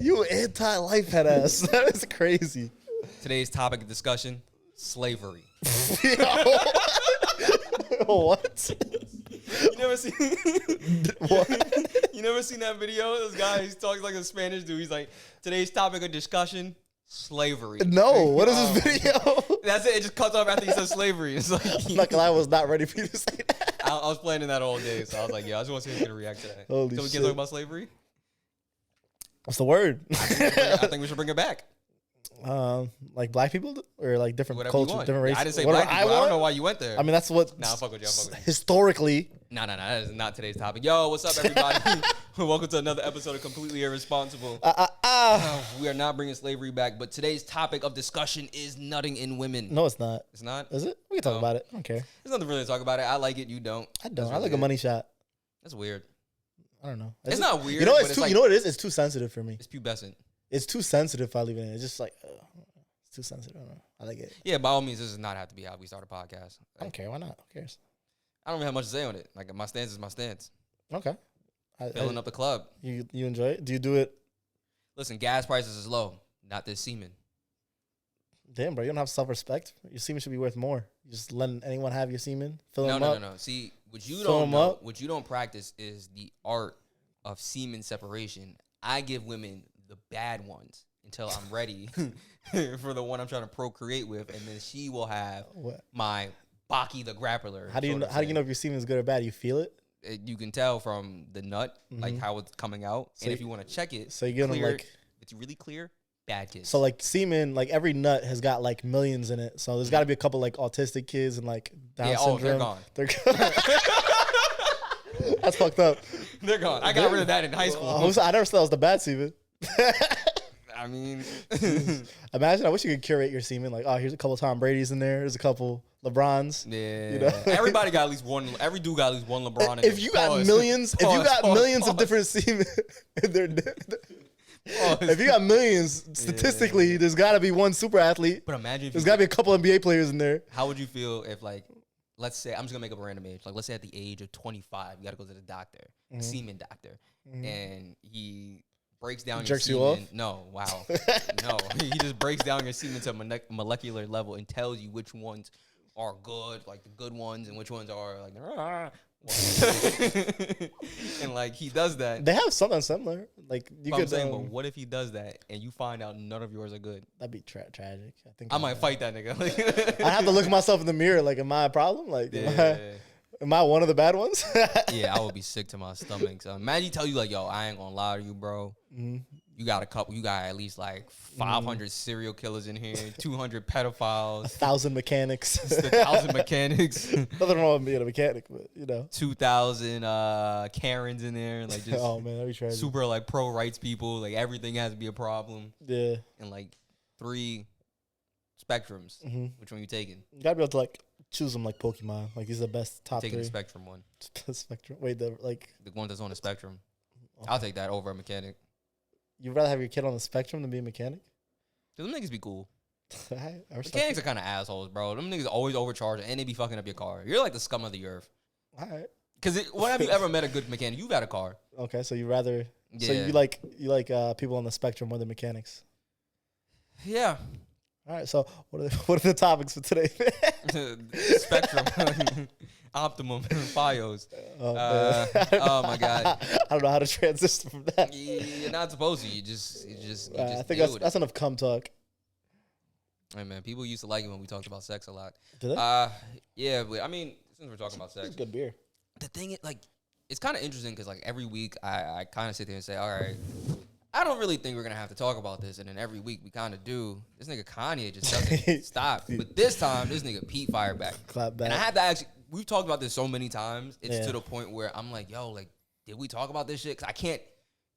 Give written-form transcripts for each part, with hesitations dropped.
You anti-life head ass. That is crazy. Today's topic of discussion: slavery. What? You never seen What? You never seen that video? This guy, he talks like a Spanish dude. He's like, today's topic of discussion: slavery. No. What is this video? That's it. It just cuts off after he says slavery. It's like I'm not gonna lie, I was not ready for you to say that. I was planning that all day, so I was like, yeah, I just want to see how he's gonna react to that. Holy so we shit. can talk about slavery. What's the word? I think we should bring it back. Like black people or like different Whatever cultures, you want. different races. I didn't say Whatever black people. I don't want. know why you went there. I mean, that's what. Nah, fuck with you. I'm fuck with you. Historically. No, that is not today's topic. Yo, what's up, everybody? Welcome to another episode of Completely Irresponsible. We are not bringing slavery back, but today's topic of discussion is nutting in women. No, it's not. It's not? Is it? We can talk about it. I don't care. There's nothing really to talk about it. I like it. You don't. I don't. That's I really like a it. money shot. That's weird. I don't know. It's not weird. You know, but it's it's too. like, You know what it is? It's too sensitive for me. it's pubescent. It's too sensitive if I leave it in. It's just like it's too sensitive. I don't know. I like it. Yeah, by all means, this does not have to be how we start a podcast. I don't care. Why not? Who cares? I don't really have much to say on it. Like, my stance is my stance. Okay. Filling up the club. You enjoy it? Do you do it? Listen, gas prices is low. Not this semen. Damn, bro, you don't have self-respect. Your semen should be worth more. You just letting anyone have your semen, fill them up. No. See, what you Fill don't 'em know, up. what you don't practice is the art of semen separation. I give women the bad ones until I'm ready for the one I'm trying to procreate with, and then she will have What? my Baki the grappler. How do you know? How do you know if your semen is good or bad? You feel it. You can tell from the nut, like how it's coming out, So and if you want to check it, so you give them clear, like. it's really clear. Bad kids. So like semen, like every nut has got like millions in it. So there's got to be a couple like autistic kids and like Down syndrome. they're gone. They're gone. That's fucked up. They're gone. I got rid of that in high school. I never said that was the bad semen. I mean, Imagine, I wish you could curate your semen. Like, oh, here's a couple Tom Brady's in there. There's a couple LeBrons. yeah. You know? Everybody got at least one. Every dude got at least one LeBron. In If you got millions, of different semen, if you got millions, statistically, there's got to be one super athlete. But imagine if There's got to be a couple NBA players in there. how would you feel if, like, let's say, I'm just gonna make up a random age. Like, let's say at the age of 25, you gotta go to the doctor, a semen doctor, and he breaks down your Jerks semen. you off? No, wow, no. He just breaks down your semen to a molecular level and tells you which ones are good, like the good ones, and which ones are like. And like he does that. They have something similar. Like you But could. I'm saying, but what if he does that and you find out none of yours are good? That'd be tragic. I think I might fight that nigga. I have to look at myself in the mirror. Like, am I a problem? Like, Yeah. am I one of the bad ones? Yeah, I would be sick to my stomach. So imagine he tell you like, yo, I ain't gonna lie to you, bro. You got a couple. You got at least like 500 serial killers in here, 200 pedophiles, 1,000 mechanics. 1,000 mechanics, Nothing wrong with being a mechanic, but 2,000 Karens in there, like just oh man, that'd be tragic. super like pro rights people. Like everything has to be a problem, Yeah, and like 3 spectrums. Which one you taking? you gotta be able to like choose them like Pokemon. Like he's the best top Taking 3. the spectrum one, Spectrum. Wait, the one that's on the spectrum. I'll take that over a mechanic. you'd rather have your kid on the spectrum than be a mechanic? Them niggas be cool. I respect Mechanics it. are kind of assholes, bro. Them niggas always overcharged and they be fucking up your car. You're like the scum of the earth. All right. Because when have you ever met a good mechanic? You've had a car. Okay, so you rather. So Yeah. you like people on the spectrum more than mechanics. Yeah. All right. So what are the topics for today? Spectrum. Optimum. Fios. Oh My God. I don't know how to transition from that. You're not supposed to. You just I think deal with that's it. enough cum talk. Hey, man, people used to like it when we talked about sex a lot. Do they? Yeah, but I mean, since we're talking about sex. It's good beer. The thing is, like, it's kind of interesting because, like, every week I kind of sit there and say, all right, I don't really think we're going to have to talk about this. And then every week we kind of do. This nigga Kanye just doesn't stop. But this time, this nigga Pete fired back. Clap back. And I had to actually, we've talked about this so many times. It's Yeah. to the point where I'm like, yo, like, did we talk about this shit? Because I can't,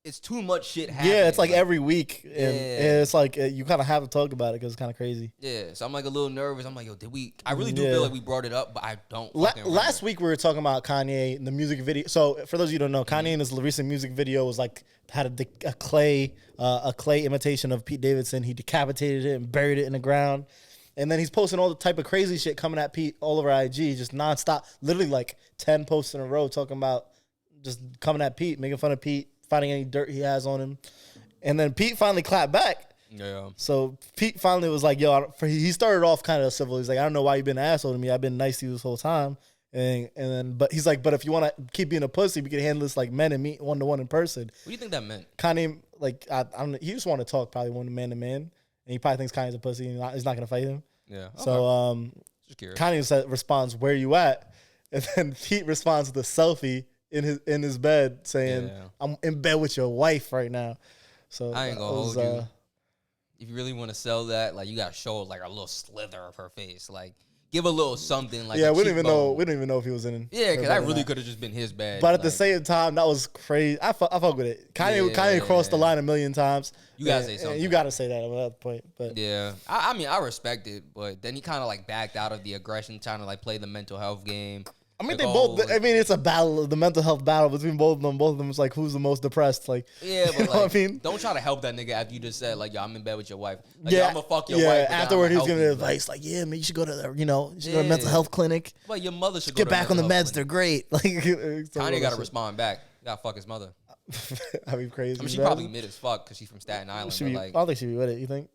it's too much shit happening. Yeah, it's like every week. And Yeah. it's like you kind of have to talk about it because it's kind of crazy. Yeah, so I'm like a little nervous. I'm like, yo, did we? I really do feel like we brought it up, but I don't. Last week we were talking about Kanye and the music video. So for those of you who don't know, Kanye in his recent music video was like had a clay imitation of Pete Davidson. He decapitated it and buried it in the ground. And then he's posting all the type of crazy shit coming at Pete all over IG, just nonstop. Literally like 10 posts in a row talking about just coming at Pete, making fun of Pete, finding any dirt he has on him. And then Pete finally clapped back. Yeah. So Pete finally was like, yo, he started off kind of civil. He's like, I don't know why you've been an asshole to me. I've been nice to you this whole time. And then, but he's like, but if you want to keep being a pussy, we can handle this like men and meet 1-to-1 in person. What do you think that meant? Kanye, like, he just want to talk probably one man to man. And he probably thinks Kanye's a pussy and he's not going to fight him. Yeah. Okay. So Kanye responds, where you at? And then Pete responds with a selfie in his bed saying, I'm in bed with your wife right now. So I ain't gonna hold you. If you really want to sell that, like, you gotta show like a little slither of her face, like give a little something. Like, we don't even know if he was in. Yeah, because that really could have just been his bed. But at the same time, that was crazy. I fuck with it. Kanye crossed the line a million times. You gotta say something. You gotta say that at that point. But yeah, I mean, I respect it, but then he kind of like backed out of the aggression, trying to like play the mental health game. I mean, it's a battle, the mental health battle between both of them. Both of them is like, who's the most depressed? Like, yeah, but you know what I mean, don't try to help that nigga after you just said like, yo, I'm in bed with your wife. Like, I'm gonna fuck your wife. Afterward, he was giving advice like, yeah, man, you should go to go to a mental health clinic. Well, your mother should get back on the meds. They're great. Like, Kanye got to respond back. You gotta fuck his mother. I'd be crazy. I mean, she probably mid as fuck because she's from Staten Island. I don't think she'd be with it. You think?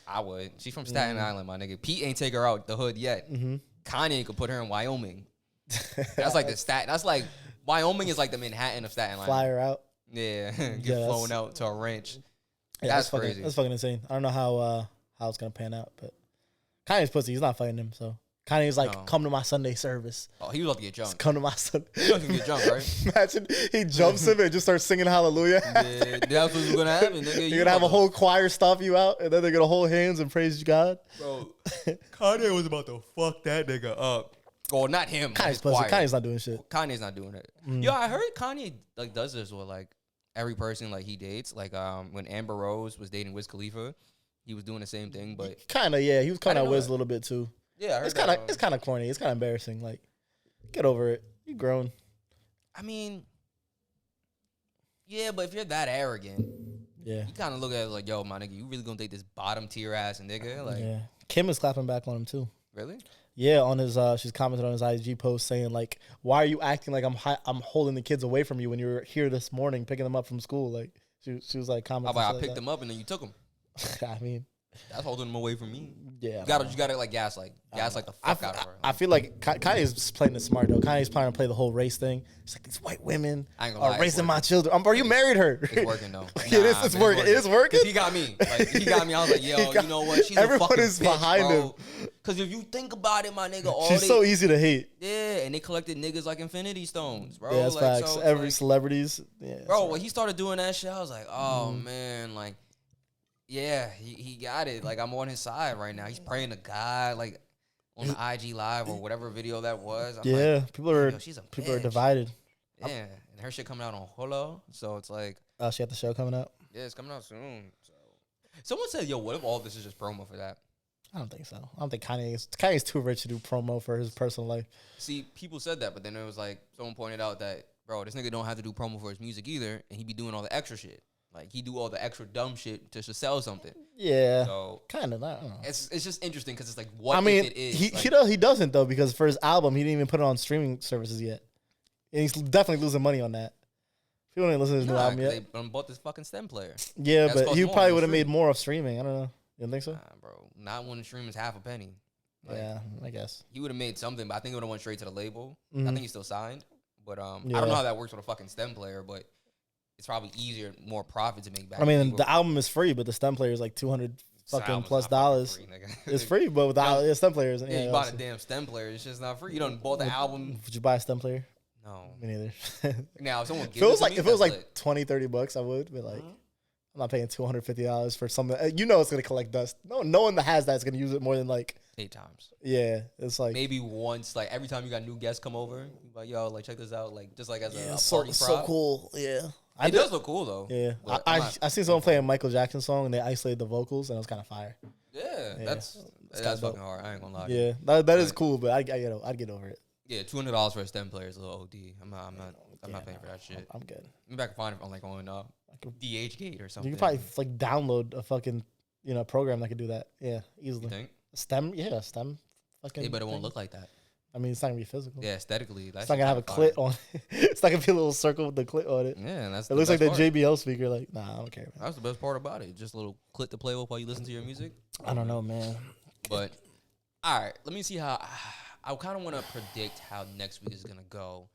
I would. She's from Staten Island, my nigga. Pete ain't take her out the hood yet. Kanye could put her in Wyoming. That's like that's like Wyoming is like the Manhattan of Staten Island. Fly her out. Yeah, get flown out to a ranch. Yeah, that's crazy. That's fucking insane. I don't know how it's gonna pan out, but Kanye's pussy. He's not fighting him. So Kanye's like, come to my Sunday service. Oh, he was about to get drunk. Come to my Sunday. He was gonna get drunk, right? Imagine he jumps him and just starts singing Hallelujah. Yeah, that's what's gonna happen, nigga. You're gonna have a whole choir stomp you out, and then they're gonna hold hands and praise God. Bro, Kanye was about to fuck that nigga up. Well, not him. Kanye's pussy. Kanye's not doing shit. Kanye's not doing it. Yo, I heard Kanye like does this with like every person like he dates. Like when Amber Rose was dating Wiz Khalifa, he was doing the same thing. But kind of, yeah, he was kind of Wiz a little bit too. Yeah, I heard it's kind of corny. It's kind of embarrassing. Like, get over it. You grown. I mean, yeah, but if you're that arrogant, you kind of look at it like, yo, my nigga, you really gonna date this bottom tier ass nigga? Like, yeah, Kim is clapping back on him too. Really? Yeah, on his she's commented on his IG post saying like, "Why are you acting like I'm holding the kids away from you when you were here this morning picking them up from school?" Like she was like commenting. How about I picked them up and then you took them? I mean, that's holding them away from me. Yeah, you got to like gaslight the fuck out of her. I feel like Kanye's playing it smart though. Kanye's planning to play the whole race thing. It's like these white women are raising my children. Bro, you married her. It's working though. It's working. It is working. He got me. Like, he got me. I was like, yo, you know what? She's everyone a fucking is bitch, behind bro. him. Because if you think about it, my nigga, she's so easy to hate. Yeah, and they collected niggas like Infinity Stones, bro. Yeah, that's like, facts. Every celebrities. Yeah, bro, when he started doing that shit, I was like, oh man, like, yeah, he got it. Like, I'm on his side right now. He's praying to God, like, on the IG Live or whatever video that was. I'm like, people are divided. Yeah, and her shit coming out on Hulu, so it's like, oh, she got the show coming out. Yeah, it's coming out soon. So, someone said, yo, what if all this is just promo for that? I don't think so. I don't think Kanye's too rich to do promo for his personal life. See, people said that, but then it was like someone pointed out that, bro, this nigga don't have to do promo for his music either, and he be doing all the extra shit. Like, he do all the extra dumb shit to sell something. Yeah, so kind of. I don't know. It's just interesting because it's like, what if it is? He doesn't though, because for his album, he didn't even put it on streaming services yet, and he's definitely losing money on that. People didn't listen to his new album yet. They bought this fucking stem player. Yeah, but he probably would have made more off streaming. I don't know. You don't think so? Nah, bro. Not when the stream is half a penny. Like, yeah, I guess. He would have made something, but I think it would have went straight to the label. I think he's still signed. But I don't know how that works with a fucking stem player, but it's probably easier, more profit to make back. I mean, the album is free, but the stem player is like $200 fucking plus dollars. Free, it's free, but with the stem players. Yeah, you bought a damn stem player. It's just not free. You don't bought the album. Would you buy a stem player? No. Me neither. Now, if someone if it was like $20-$30, I would, but like, I'm not paying $250 for something. You know, it's gonna collect dust. No one that has that is gonna use it more than like 8 times. Yeah, it's like maybe once. Like every time you got new guests come over, you're like, yo, like check this out. Like just like as a party prop. So cool. Yeah, it does look cool though. Yeah, I seen someone play a Michael Jackson song and they isolated the vocals and it was kind of fire. Yeah, that's fucking hard. I ain't gonna lie. Yeah, that is cool, but I'd get over it. Yeah, $200 for a stem player is a little OD. I'm not paying for that shit. I'm good. Maybe I can find it on like on DHgate or something. You can probably like download a fucking program that could do that. Yeah, easily. You think? Stem. Fucking. Yeah, but it won't look like that. I mean, it's not gonna be physical. Yeah, aesthetically, It's not gonna have a clit on it. It's not gonna be a little circle with the clit on it. Yeah, and it looks like the JBL speaker. Like, nah, I don't care. Man. That's the best part about it. Just a little clit to play with while you listen to your music. I don't know, man. But all right, let me see how. I kind of want to predict how next week is gonna go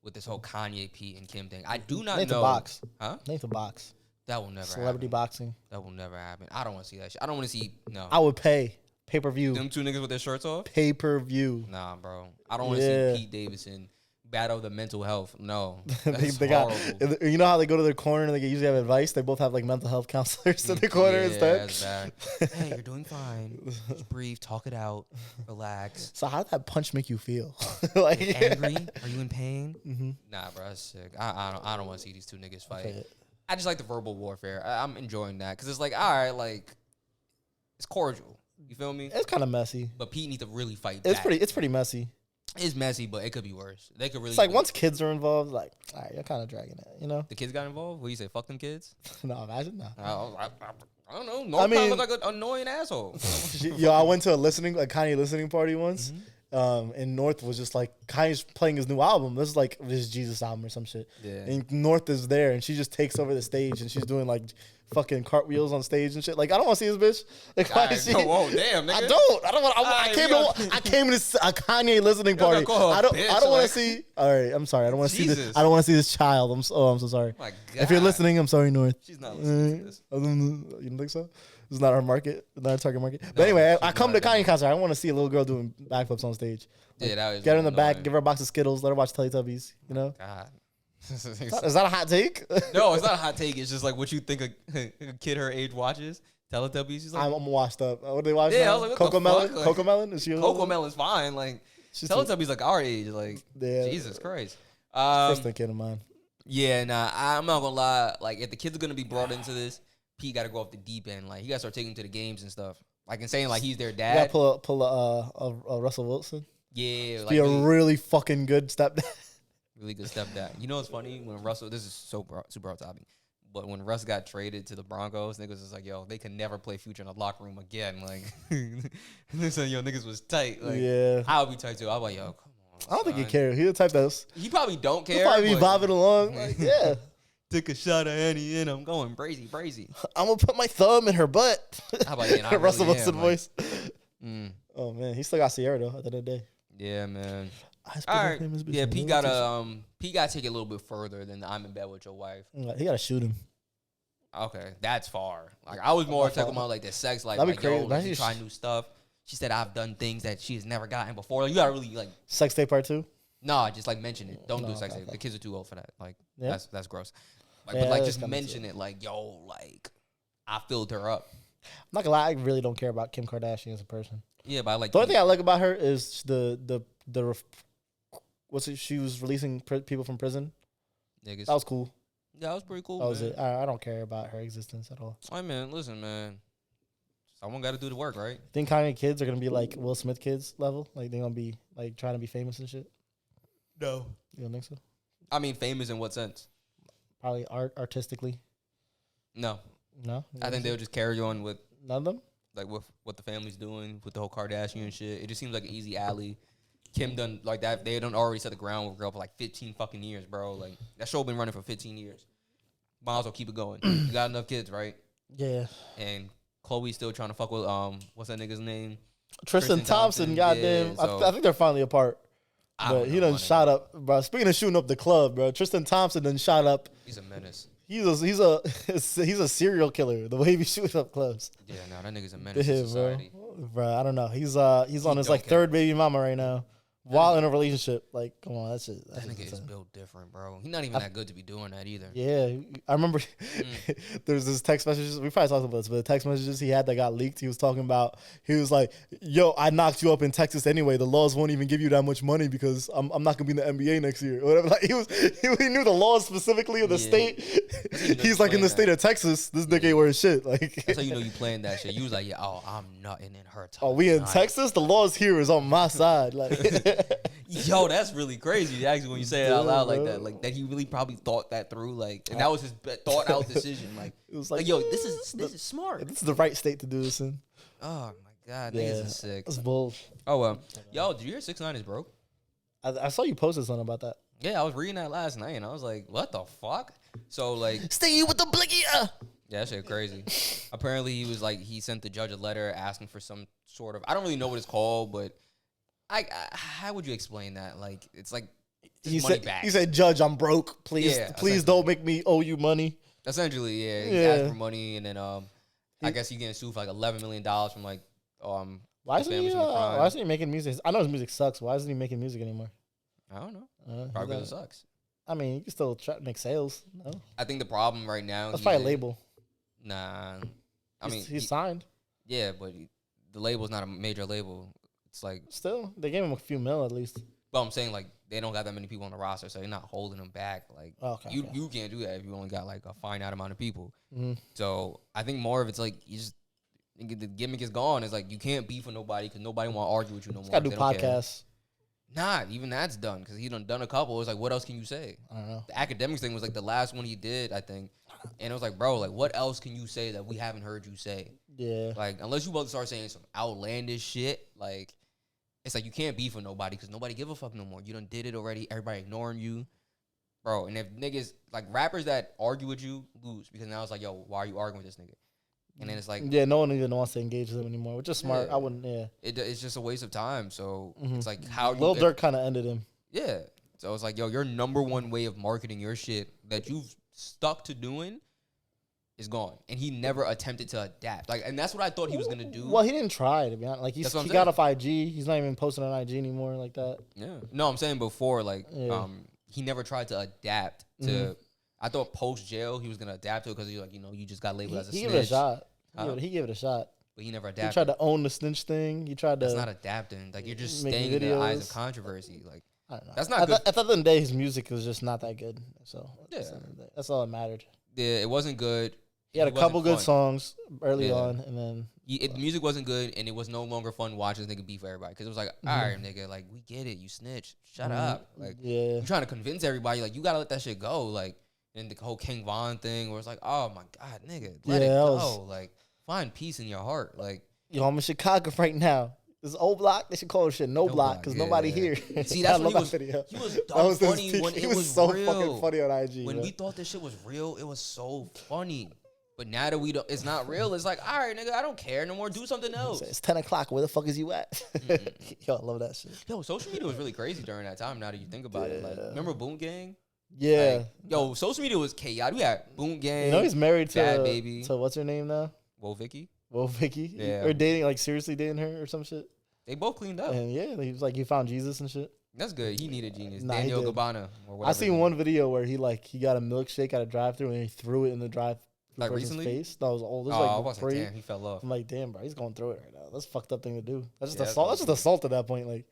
with this whole Kanye, Pete, and Kim thing. I do not know. The box. Huh? Name the box. That will never Celebrity happen. boxing. That will never happen. I don't want to see that shit. I don't want to see, no. I would pay. Pay-per-view. Them two niggas with their shirts off? Pay-per-view. Nah, bro. I don't want to see Pete Davidson battle the mental health. No. That's they horrible. You know how they go to their corner and they usually have advice? They both have like mental health counselors in the corner instead. That's bad. Hey, you're doing fine. Just breathe, talk it out, relax. So how did that punch make you feel? Like, you're angry? Are you in pain? Mm-hmm. Nah, bro, that's sick. I don't want to see these two niggas fight. Okay. I just like the verbal warfare. I'm enjoying that because it's like, all right, like it's cordial. You feel me? It's kind of messy. But Pete needs to really fight back. It's pretty messy. It's messy, but it could be worse. They could really. It's like once kids are involved, like, all right, you're kind of dragging it, you know? The kids got involved? What do you say? Fuck them kids? No, imagine that. I don't know. North kind of look like an annoying asshole. Yo, I went to a Kanye listening party once. Mm-hmm. And North was just like, Kanye's playing his new album. This is like his Jesus album or some shit. Yeah. And North is there, and she just takes over the stage, and she's doing like fucking cartwheels on stage and shit. Like, I don't want to see this bitch. Like, whoa, damn, nigga. I don't want. I came to this a Kanye listening party. I don't want to see. All right, I'm sorry. I don't want to see this. I don't want to see this child. I'm so sorry. Oh my God. If you're listening, I'm sorry, North. She's not listening to this. You don't think so? It's not our market, not our target market. But anyway, I come to Kanye concert. I want to see a little girl doing backflips on stage. Like, that was get her in the back, give her a box of Skittles, let her watch Teletubbies. You know? God. Is that a hot take? No, it's not a hot take. It's just like what you think a kid her age watches. Teletubbies. She's like, I'm washed up. What do they watch? Yeah, I was like, Coco Melon. Like, Coco Melon. Is she? Coco Melon's fine. Like Teletubbies, like our age. Like Jesus Christ. First thing kid of mine. Yeah, nah. I'm not gonna lie. Like if the kids are gonna be brought into this, Pete got to go off the deep end. Like he got to start taking them to the games and stuff. Like and saying like he's their dad. You gotta pull a Russell Wilson. Yeah, like be a really fucking good stepdad. Really good stepdad. You know what's funny? When Russell, this is super off topic, but when Russ got traded to the Broncos, niggas was like, yo, they can never play Future in the locker room again. Like, they said, yo, niggas was tight. Like, yeah, I'll be tight too. I'm like, yo, come on. I don't think he cares. He's the type that's. He probably don't care. He'll probably be bobbing along. Like, yeah. Took a shot of Annie and I'm going brazy. I'm gonna put my thumb in her butt. How about you? Russell Wilson voice. Like, Oh man, he still got Sierra though. At the end of the day. Yeah, man. All right. Yeah, Pete got to take it a little bit further than I'm in bed with your wife. He got to shoot him. Okay, that's far. Like I was more talking about like the sex life. Like, yo, like, you try new stuff. She said I've done things that she has never gotten before. Like, you gotta really like sex tape part 2. No, just like mention it. Don't do sex tape. The kids are too old for that. Like that's gross. Like, but like just mention it. Like yo, like I filled her up. I'm not gonna lie, I really don't care about Kim Kardashian as a person. Yeah, but I like the only thing I like about her is the what's it? She was releasing people from prison. Niggas. That was cool. Yeah, that was pretty cool. That was it. I don't care about her existence at all. I mean, listen, man. Someone got to do the work, right? Think Kanye kids are gonna be like Will Smith kids level? Like they're gonna be like trying to be famous and shit? No. You don't think so? I mean, famous in what sense? Probably artistically. No. No. I think they'll just carry on with none of them. Like with what the family's doing with the whole Kardashian shit. It just seems like an easy alley. Kim done like that. They done already set the groundwork for like 15 fucking years, bro. Like that show been running for 15 years. Might as well keep it going. You got enough kids, right? Yeah. And Chloe's still trying to fuck with what's that nigga's name? Tristan Thompson. Goddamn. Yeah, so I think they're finally apart. But he done shot up, bro. Speaking of shooting up the club, bro, Tristan Thompson done shot up. He's a menace. He's a serial killer. The way he shoots up clubs. Yeah, no, that nigga's a menace to society. Bro, I don't know. He's on his like third baby mama right now. While in a relationship, like, come on, that's it. That nigga is built different, bro. He's not even that good to be doing that either. Yeah, I remember there's this text messages. We probably talked about this, but the text messages he had that got leaked. He was talking about. He was like, "Yo, I knocked you up in Texas anyway. The laws won't even give you that much money because I'm not gonna be in the NBA next year or whatever." Like he knew the laws specifically of the state. He's like in the state of Texas. This nigga ain't wearing shit. Like that's how you know you playing that shit. You was like, "Yeah, oh, I'm nutting in her." Oh, we in Texas. The laws here is on my side. Like. Yo, that's really crazy. Actually, when you say it out loud like that, like that, he really probably thought that through, like, and that was his thought out decision. Like, it was like yo, this is smart. This is the right state to do this in. Oh my God, niggas is sick. That's bold. Oh well, yo, did you hear 6ix9ine is broke? I saw you posted something about that. Yeah, I was reading that last night, and I was like, what the fuck? So like, stay with the blicky. yeah, that shit crazy. Apparently, he was like, he sent the judge a letter asking for some sort of, I don't really know what it's called, but how would you explain that? Like, it's like money back. He said, Judge, I'm broke. Please, Yeah, please don't make me owe you money. Essentially, yeah. He asked for money, and then I guess he getting sued for like $11 million from like why isn't he making music? I know his music sucks. Why isn't he making music anymore? I don't know. Probably because it sucks. I mean, you can still try to make sales. No? I think the problem right now. That's probably a label. Nah, I mean he's signed. Yeah, but the label's not a major label. It's like still they gave him a few mil at least. But I'm saying like they don't got that many people on the roster, so they're not holding him back. Like you can't do that if you only got like a finite amount of people. Mm-hmm. So I think more of it's like you just the gimmick is gone. It's like you can't beef with nobody because nobody want to argue with you no more. Got to do podcasts. Nah, even that's done because he done a couple. It was like, what else can you say? I don't know. The academics thing was like the last one he did, I think. And it was like, bro, like what else can you say that we haven't heard you say? Yeah. Like unless you about to start saying some outlandish shit, like it's like you can't beef with nobody because nobody give a fuck no more. You done did it already. Everybody ignoring you, bro. And if niggas like rappers that argue with you lose because now it's like, yo, why are you arguing with this nigga? And then it's like, yeah, no one even wants to engage with him anymore, which is smart. I wouldn't. Yeah, it's just a waste of time. So it's like how Lil Durk kind of ended him. Yeah. So it's like, yo, your number one way of marketing your shit that you've stuck to doing is gone, and he never attempted to adapt. Like, and that's what I thought he was gonna do. Well, he didn't try, to be honest. Like he got off IG. He's not even posting on IG anymore like that. Yeah. No, I'm saying before, like, he never tried to adapt to. I thought post jail he was gonna adapt to it because he's like, you just got labeled as a snitch. He gave it a shot. He gave it a shot. But he never adapted. He tried to own the snitch thing. He tried to. That's not adapting. Like you're just staying in the eyes of controversy. Like I don't know. That's not good. At the end of the day, his music was just not that good. So yeah, that's all that mattered. Yeah, it wasn't good. He had a couple good songs early on, and then the music wasn't good, and it was no longer fun watching this nigga beef with everybody because it was like, all right, nigga, like we get it, you snitch, shut up, like you're trying to convince everybody, like you gotta let that shit go, like and the whole King Von thing where it's like, oh my god, nigga, let it go, like find peace in your heart, like yo, I'm in Chicago right now. This old block, they should call it shit no block because nobody here. See, that's when he was dumb funny when it was so real. Fucking funny on IG. When we thought this shit was real, it was so funny. But now that it's not real, it's like, all right, nigga, I don't care no more. Do something else. It's 10 o'clock. Where the fuck is you at? Yo, I love that shit. Yo, social media was really crazy during that time. Now that you think about it, like, remember Boom Gang? Yeah. Like, yo, social media was chaotic. We had Boom Gang. You know he's married to Bad Baby. So what's her name now? Whoa Vicky. Yeah. Or dating, like seriously dating her or some shit. They both cleaned up. And yeah, he was like, he found Jesus and shit. That's good. He needed genius. Daniel Gabbana or whatever. I seen one video where he got a milkshake at a drive-thru and he threw it in the drive-thru. Like recently? Face. No, it was old. It was I was like, damn, he fell off. I'm like, damn, bro, he's going through it right now. That's a fucked up thing to do. That's just assault. That's just assault at that point. Like,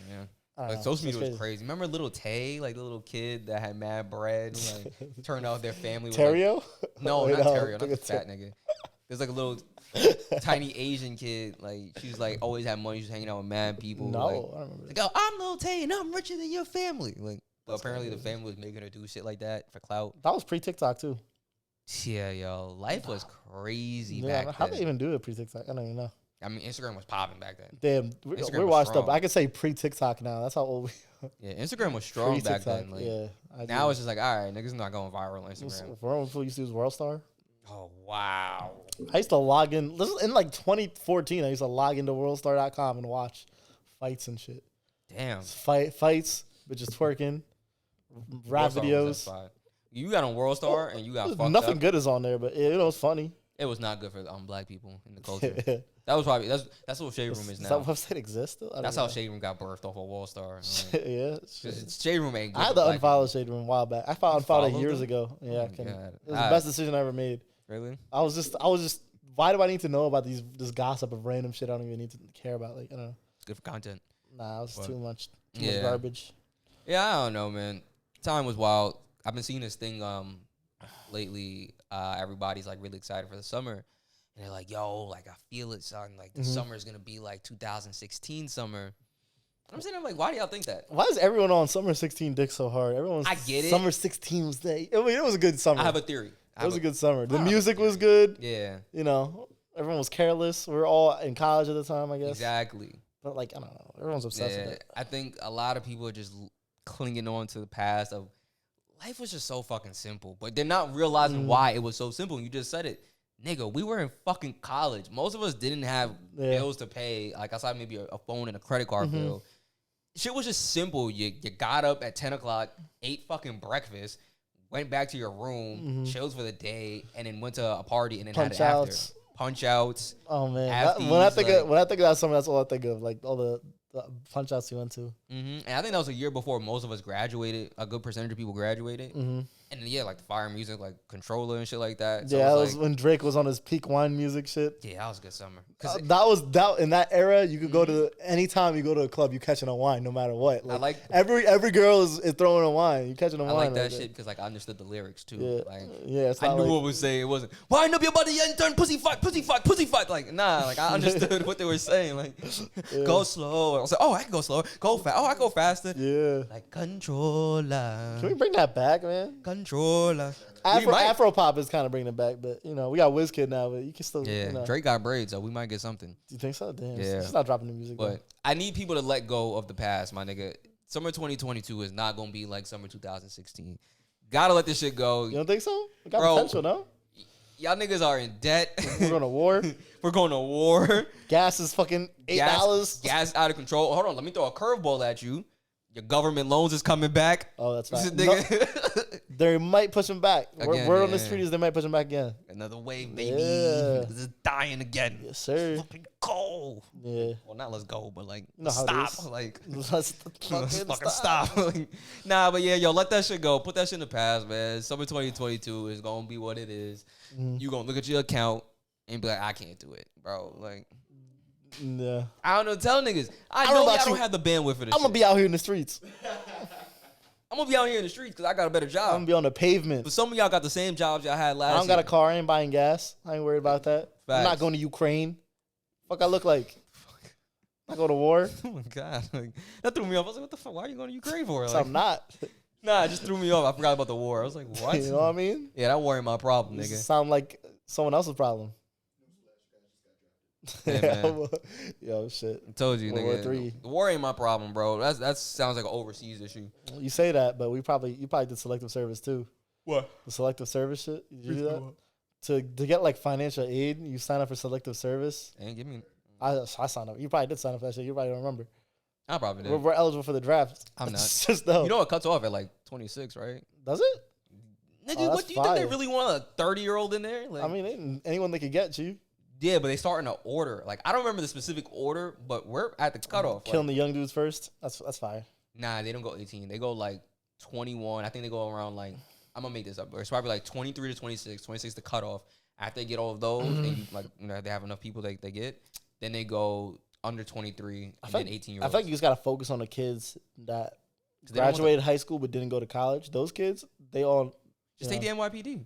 yeah. Like social media was crazy. Remember little Tay, like the little kid that had mad bread, and, like turned out their family was Terrio? Like, no, not Terrio, not the fat nigga. There's like a little tiny Asian kid. Like she was like always had money. She was hanging out with mad people. No, like, I remember. Like, oh, I'm little Tay, and I'm richer than your family. Like, but apparently the family was making her do shit like that for clout. That was pre-TikTok too. Yeah, yo, life was crazy back then. How they even do it pre-TikTok? I don't even know. I mean, Instagram was popping back then. Damn, we're washed up. I could say pre-TikTok now. That's how old we are. Yeah, Instagram was strong back then. Like, yeah. Now it's just like, all right, niggas not going viral on Instagram. Remember when we used to use WorldStar? Oh, wow. I used to log in. This was in like 2014. I used to log into worldstar.com and watch fights and shit. Damn. Fights, bitches twerking, rap videos. You got on WorldStar and you got fucked nothing up. Good is on there, but it was funny. It was not good for black people in the culture. That was probably that's what Shade Room is now. Does that website exist still? That's how Shade Room got birthed off of WorldStar. Yeah, Shade Room ain't good. I had to unfollow Shade Room a while back. I unfollowed it years ago. Yeah, oh it was the best decision I ever made. Really? I was just. Why do I need to know about this gossip of random shit I don't even need to care about? Like I don't know. It's good for content. Nah, it was too much garbage. Yeah, I don't know, man. Time was wild. I've been seeing this thing lately. Everybody's like really excited for the summer. And they're like, yo, like I feel it, son. Like the summer is gonna be like 2016 summer. I'm saying, I'm like, why do y'all think that? Why is everyone on Summer 16 dick so hard? I get it. Summer 16 was I mean, it was a good summer. I have a theory. It was a good summer. The music was good. Yeah. You know, Everyone was careless. We were all in college at the time, I guess. Exactly. But like, I don't know. Everyone's obsessed with it. I think a lot of people are just clinging on to the past of life was just so fucking simple, but they're not realizing why it was so simple. You just said it. Nigga, we were in fucking college. Most of us didn't have bills to pay. Like, outside maybe a phone and a credit card bill. Shit was just simple. You got up at 10 o'clock, ate fucking breakfast, went back to your room, chilled for the day, and then went to a party and then had it after. Punch outs. Oh man, when I think of that summer, that's all I think of. Like all the punch outs you went to. And I think that was a year before most of us graduated. A good percentage of people graduated. And then, like the fire music, like Controller and shit like that. So that was when Drake was on his peak wine music shit. Yeah, that was a good summer. That in that era, you could go to anytime you go to a club, you catching a wine no matter what. Like every girl is throwing a wine. You catching a wine. I like that shit because like I understood the lyrics too. It's I knew what was saying. It wasn't wind up your body and turn pussy fuck. Like nah, like I understood what they were saying. Like go slow. I was like, oh, I can go slower. Go fast. Oh, I go faster. Yeah. Like Controller. Can we bring that back, man? Controller. Afro pop is kind of bringing it back, but we got WizKid now, but you can still. Drake got braids, so we might get something. Do you think so? Damn, yeah. He's not dropping the music. But though. I need people to let go of the past, my nigga. Summer 2022 is not gonna be like summer 2016. Gotta let this shit go. You don't think so? We got potential, no? Y'all niggas are in debt. We're going to war. We're going to war. Gas is fucking $8. Gas out of control. Hold on, let me throw a curveball at you. Your government loans is coming back. Oh, that's right. No, they might push them back. Word on the street is they might push them back again. Another wave, baby. This is dying again. Yes, sir. Fucking go. Yeah. Well, not let's go, but like stop. Like let's fucking stop. Nah, but yeah, yo, let that shit go. Put that shit in the past, man. Summer 2022 is gonna be what it is. You gonna look at your account and be like, I can't do it, bro. Like. Yeah. I don't know. Tell niggas. I know y'all don't have the bandwidth for this. I'm gonna be out here in the streets. I'm gonna be out here in the streets because I got a better job. I'm gonna be on the pavement. But some of y'all got the same jobs y'all had last year. I don't got a car. I ain't buying gas. I ain't worried about that. Facts. I'm not going to Ukraine. Fuck I look like? I go to war. Oh my God. Like, that threw me off. I was like, what the fuck? Why are you going to Ukraine for? Like, I'm not. Nah, it just threw me off. I forgot about the war. I was like, what? You know what I mean? Yeah, that war ain't my problem, nigga. Sound like someone else's problem. Yeah, man. Yo, shit. I told you, World nigga. War III. The war ain't my problem, bro. That sounds like an overseas issue. You say that, but you probably did selective service too. What? The selective service shit? Did you do that? To get like financial aid, you sign up for selective service. Ain't give me. I signed up. You probably did sign up for that shit. You probably don't remember. I probably did. We're eligible for the draft. I'm not. Just no. You know it cuts off at like 26, right? Does it? Nigga, what do you think they really want a 30-year-old in there? Like, I mean, anyone they could get you. Yeah, but they start in an order. Like, I don't remember the specific order, but we're at the cutoff. Killing the young dudes first. That's fire. Nah, they don't go 18. They go like 21. I think they go around like, I'm gonna make this up, but it's probably like 23 to 26. 26 the cutoff. After they get all of those, and they have enough people they get, then they go under 23 and then 18-year-olds. I feel like you just gotta focus on the kids that graduated high school but didn't go to college. Those kids, they all just take the NYPD.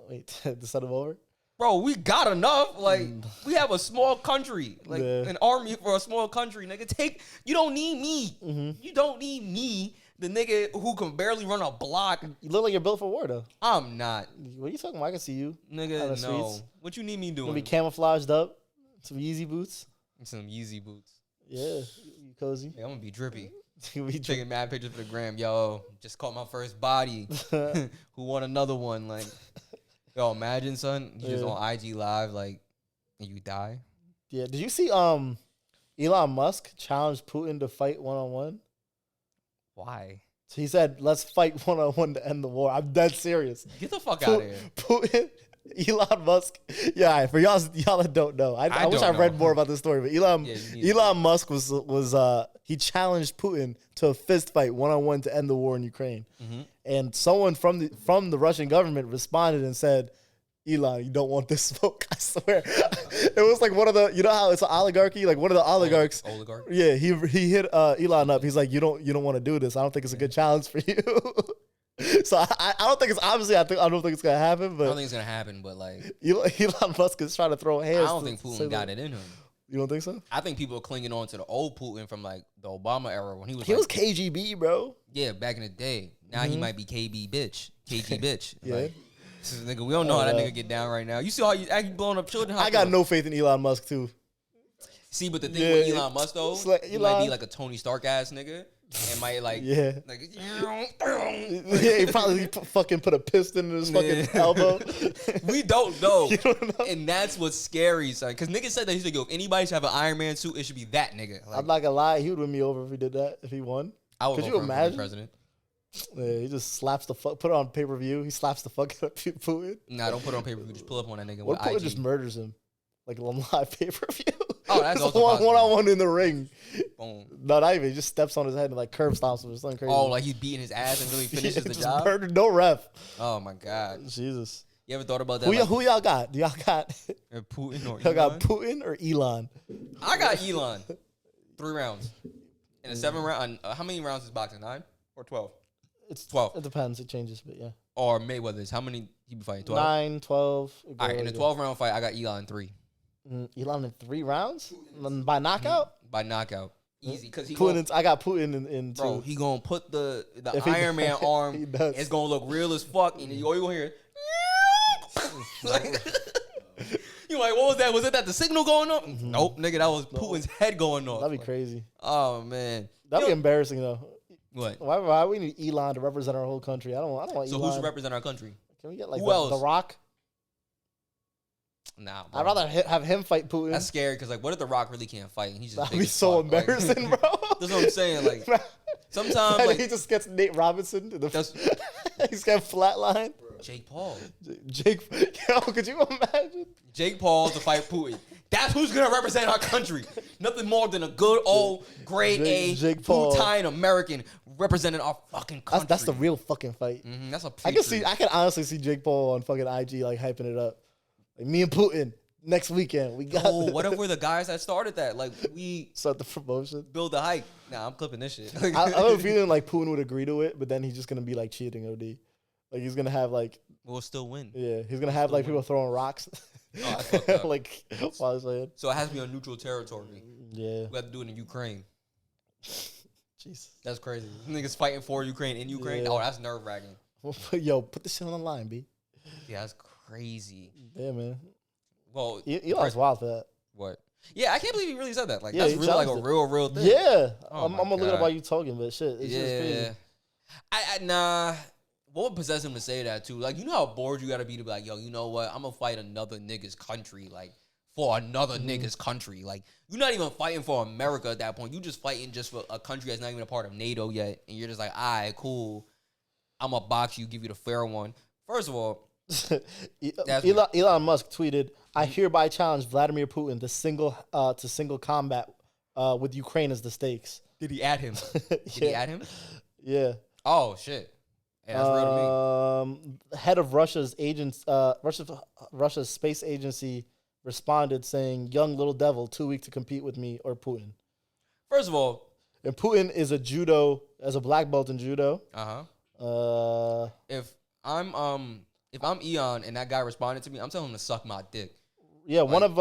Wait, to set them over. Bro, we got enough. Like, we have a small country. Like, an army for a small country, nigga. You don't need me. You don't need me, the nigga who can barely run a block. You look like you're built for war, though. I'm not. What are you talking about? I can see you. Nigga, no. Streets. What you need me doing? You be camouflaged up. Some Yeezy boots. Some Yeezy boots. Yeah, you cozy. Yeah, I'm going to be drippy. You be taking mad pictures for the gram. Yo, just caught my first body. Who want another one? Like... Yo, imagine, son, you just on IG Live, like, and you die. Yeah. Did you see Elon Musk challenge Putin to fight one-on-one? Why? So he said, let's fight one-on-one to end the war. I'm dead serious. Get the fuck out of here. Putin, Elon Musk. Yeah, for y'all that don't know. I wish I read more about this story, but Elon Musk was he challenged Putin to a fist fight one-on-one to end the war in Ukraine. And someone from the Russian government responded and said, Elon, you don't want this smoke. I swear. It was like one of the, you know how it's an oligarchy? Like one of the oligarchs. Oligarch? Yeah, he hit Elon up. He's like, you don't want to do this. I don't think it's a good challenge for you. So I don't think it's obviously I don't think it's gonna happen. But I don't think it's gonna happen. But like Elon Musk is trying to throw hands. I don't think Putin got it in him. You don't think so? I think people are clinging on to the old Putin from like the Obama era when he was KGB, bro. Yeah, back in the day. Now he might be KG bitch. Yeah. Like, Nigga, we don't know how that nigga get down right now. You see how you blowing up children? I got no faith in Elon Musk too. See, but the thing with Elon Musk though, he might be like a Tony Stark ass nigga, and might like he probably fucking put a piston in his fucking elbow. We don't know. You don't know? And that's what's scary, son. Because nigga said that he's like, yo, if anybody should have an Iron Man suit, it should be that nigga. Like, I'm not gonna lie, he would win me over if he did that. If he won, I would could you imagine? President. Yeah, he just slaps the fuck. Put it on pay per view. He slaps the fuck out of Putin. Nah, don't put it on pay per view. Just pull up on that nigga. What with Putin IG. just murders him, like on live pay per view. Oh, that's also one on one in the ring. Boom. No, not even. He just steps on his head and like curb stomps him or something crazy. Oh, like he's beating his ass and really finishes the just job. Murdered, no ref. Oh my god. Jesus. You ever thought about that? Who y'all got? Do y'all got Putin or y'all Elon? got Putin or Elon? I got Elon. 3 rounds. In a 7 round. How many rounds is boxing? 9 or 12? It's 12. It depends. It changes, but yeah. Or Mayweather's. How many he be fighting? 12? 9, 12. All right, in a 12-round fight, I got Elon 3. Elon in 3 rounds by knockout. By knockout, easy. Because he I got Putin in 2. bro, he gonna put the If he Iron Man does, arm. he does. It's gonna look real as fuck, and all you gonna hear. You like, what was that? Was it that the signal going off? Nope, nigga, that was Putin's head going off. That'd be crazy. Oh man, That'd be embarrassing though. What? Why we need Elon to represent our whole country? I don't want So Elon. who should represent our country? Can we get like Who else? The Rock? Nah, bro. I'd rather have him fight Putin. That's scary because like, what if The Rock really can't fight and he's just That'd big be as so fuck? Like, embarrassing, bro. That's what I'm saying. Like sometimes, And like he just gets Nate Robinson. That's- He's got flatline. Jake Paul. Jake, yo, could you imagine? Jake Paul to fight Putin. That's who's gonna represent our country. Nothing more than a good old grade A Jake Paul. full-time American representing our fucking country. That's the real fucking fight. That's a I can honestly see Jake Paul on fucking IG like hyping it up. Like me and Putin next weekend. We got Oh, what if we're the guys that started that? Like we start the promotion. build the hype. Nah, I'm clipping this shit. I have a feeling like Putin would agree to it, but then he's just gonna be like cheating OD. Like he's gonna have like We'll still win. yeah, he's gonna have like people throwing rocks. Oh, that's fucked up. like while he's playing. So it has to be on neutral territory. Yeah. We have to do it in Ukraine. Jeez. That's crazy. Niggas fighting for Ukraine in Ukraine. Yeah. Oh, that's nerve wracking. Yo, put this shit on the line, B. Yeah, that's crazy. Yeah, man. Well, Elon's wild for that. what? Yeah, I can't believe he really said that. Like Yeah, that's he really like a challenged it. real thing. Yeah. Oh I'm my gonna look it up God. while you talking, but shit, it's just crazy. Yeah. Nah. What would possess him to say that too? Like, you know how bored you gotta be to be like, yo, you know what? I'm gonna fight another nigga's country, like for another nigga's country. Like, you're not even fighting for America at that point. You just fighting just for a country that's not even a part of NATO yet, and you're just like, all right, cool. I'm gonna box you, give you the fair one. First of all, Elon Musk tweeted, "I hereby challenge Vladimir Putin to single combat with Ukraine as the stakes." did he add him? Did he add him? Yeah. Oh shit. Hey, that's real to me. Head of Russia's space agency responded saying, "Young little devil, too weak to compete with me or Putin." First of all, And Putin is as a black belt in judo. If I'm Eon and that guy responded to me, I'm telling him to suck my dick. Yeah, one of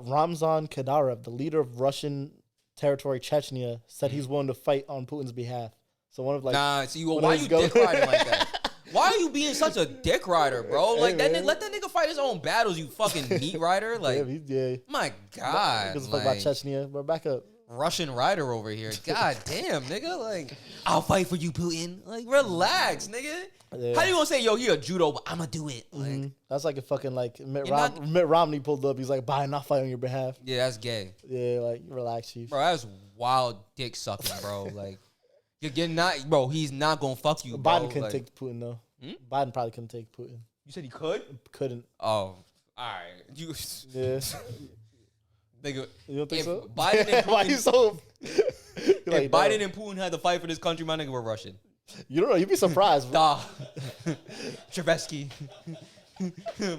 Ramzan Kadyrov, the leader of Russian territory Chechnya, said he's willing to fight on Putin's behalf. So one of like Nah, see, well, one why of you his dick riding like that? Why are you being such a dick rider, bro? Like Hey, let that nigga fight his own battles, you fucking meat rider. Like, yeah. my God, Because like, about Chechnya, but back up. Russian rider over here. God damn, nigga. Like, I'll fight for you, Putin. Like, relax, nigga. Yeah. How you gonna say, yo, he a judo, but I'ma do it? Like, That's like a fucking like Mitt not- Romney pulled up. He's like, "Bye, not fight on your behalf." yeah, that's gay, Yeah, like relax, chief. bro. That's wild dick sucking, bro. Like, you're not, bro. He's not gonna fuck you, bro. Biden couldn't Like, take Putin though. Biden probably couldn't take Putin. You said he could? Couldn't. Oh, all right. You, Yeah. nigga. You don't think If so? Biden and Why Putin- you so? If Like, Biden nah. and Putin had to fight for this country, my nigga, we're Russian. You don't know. You'd be surprised. bro. Nah. Trevesky.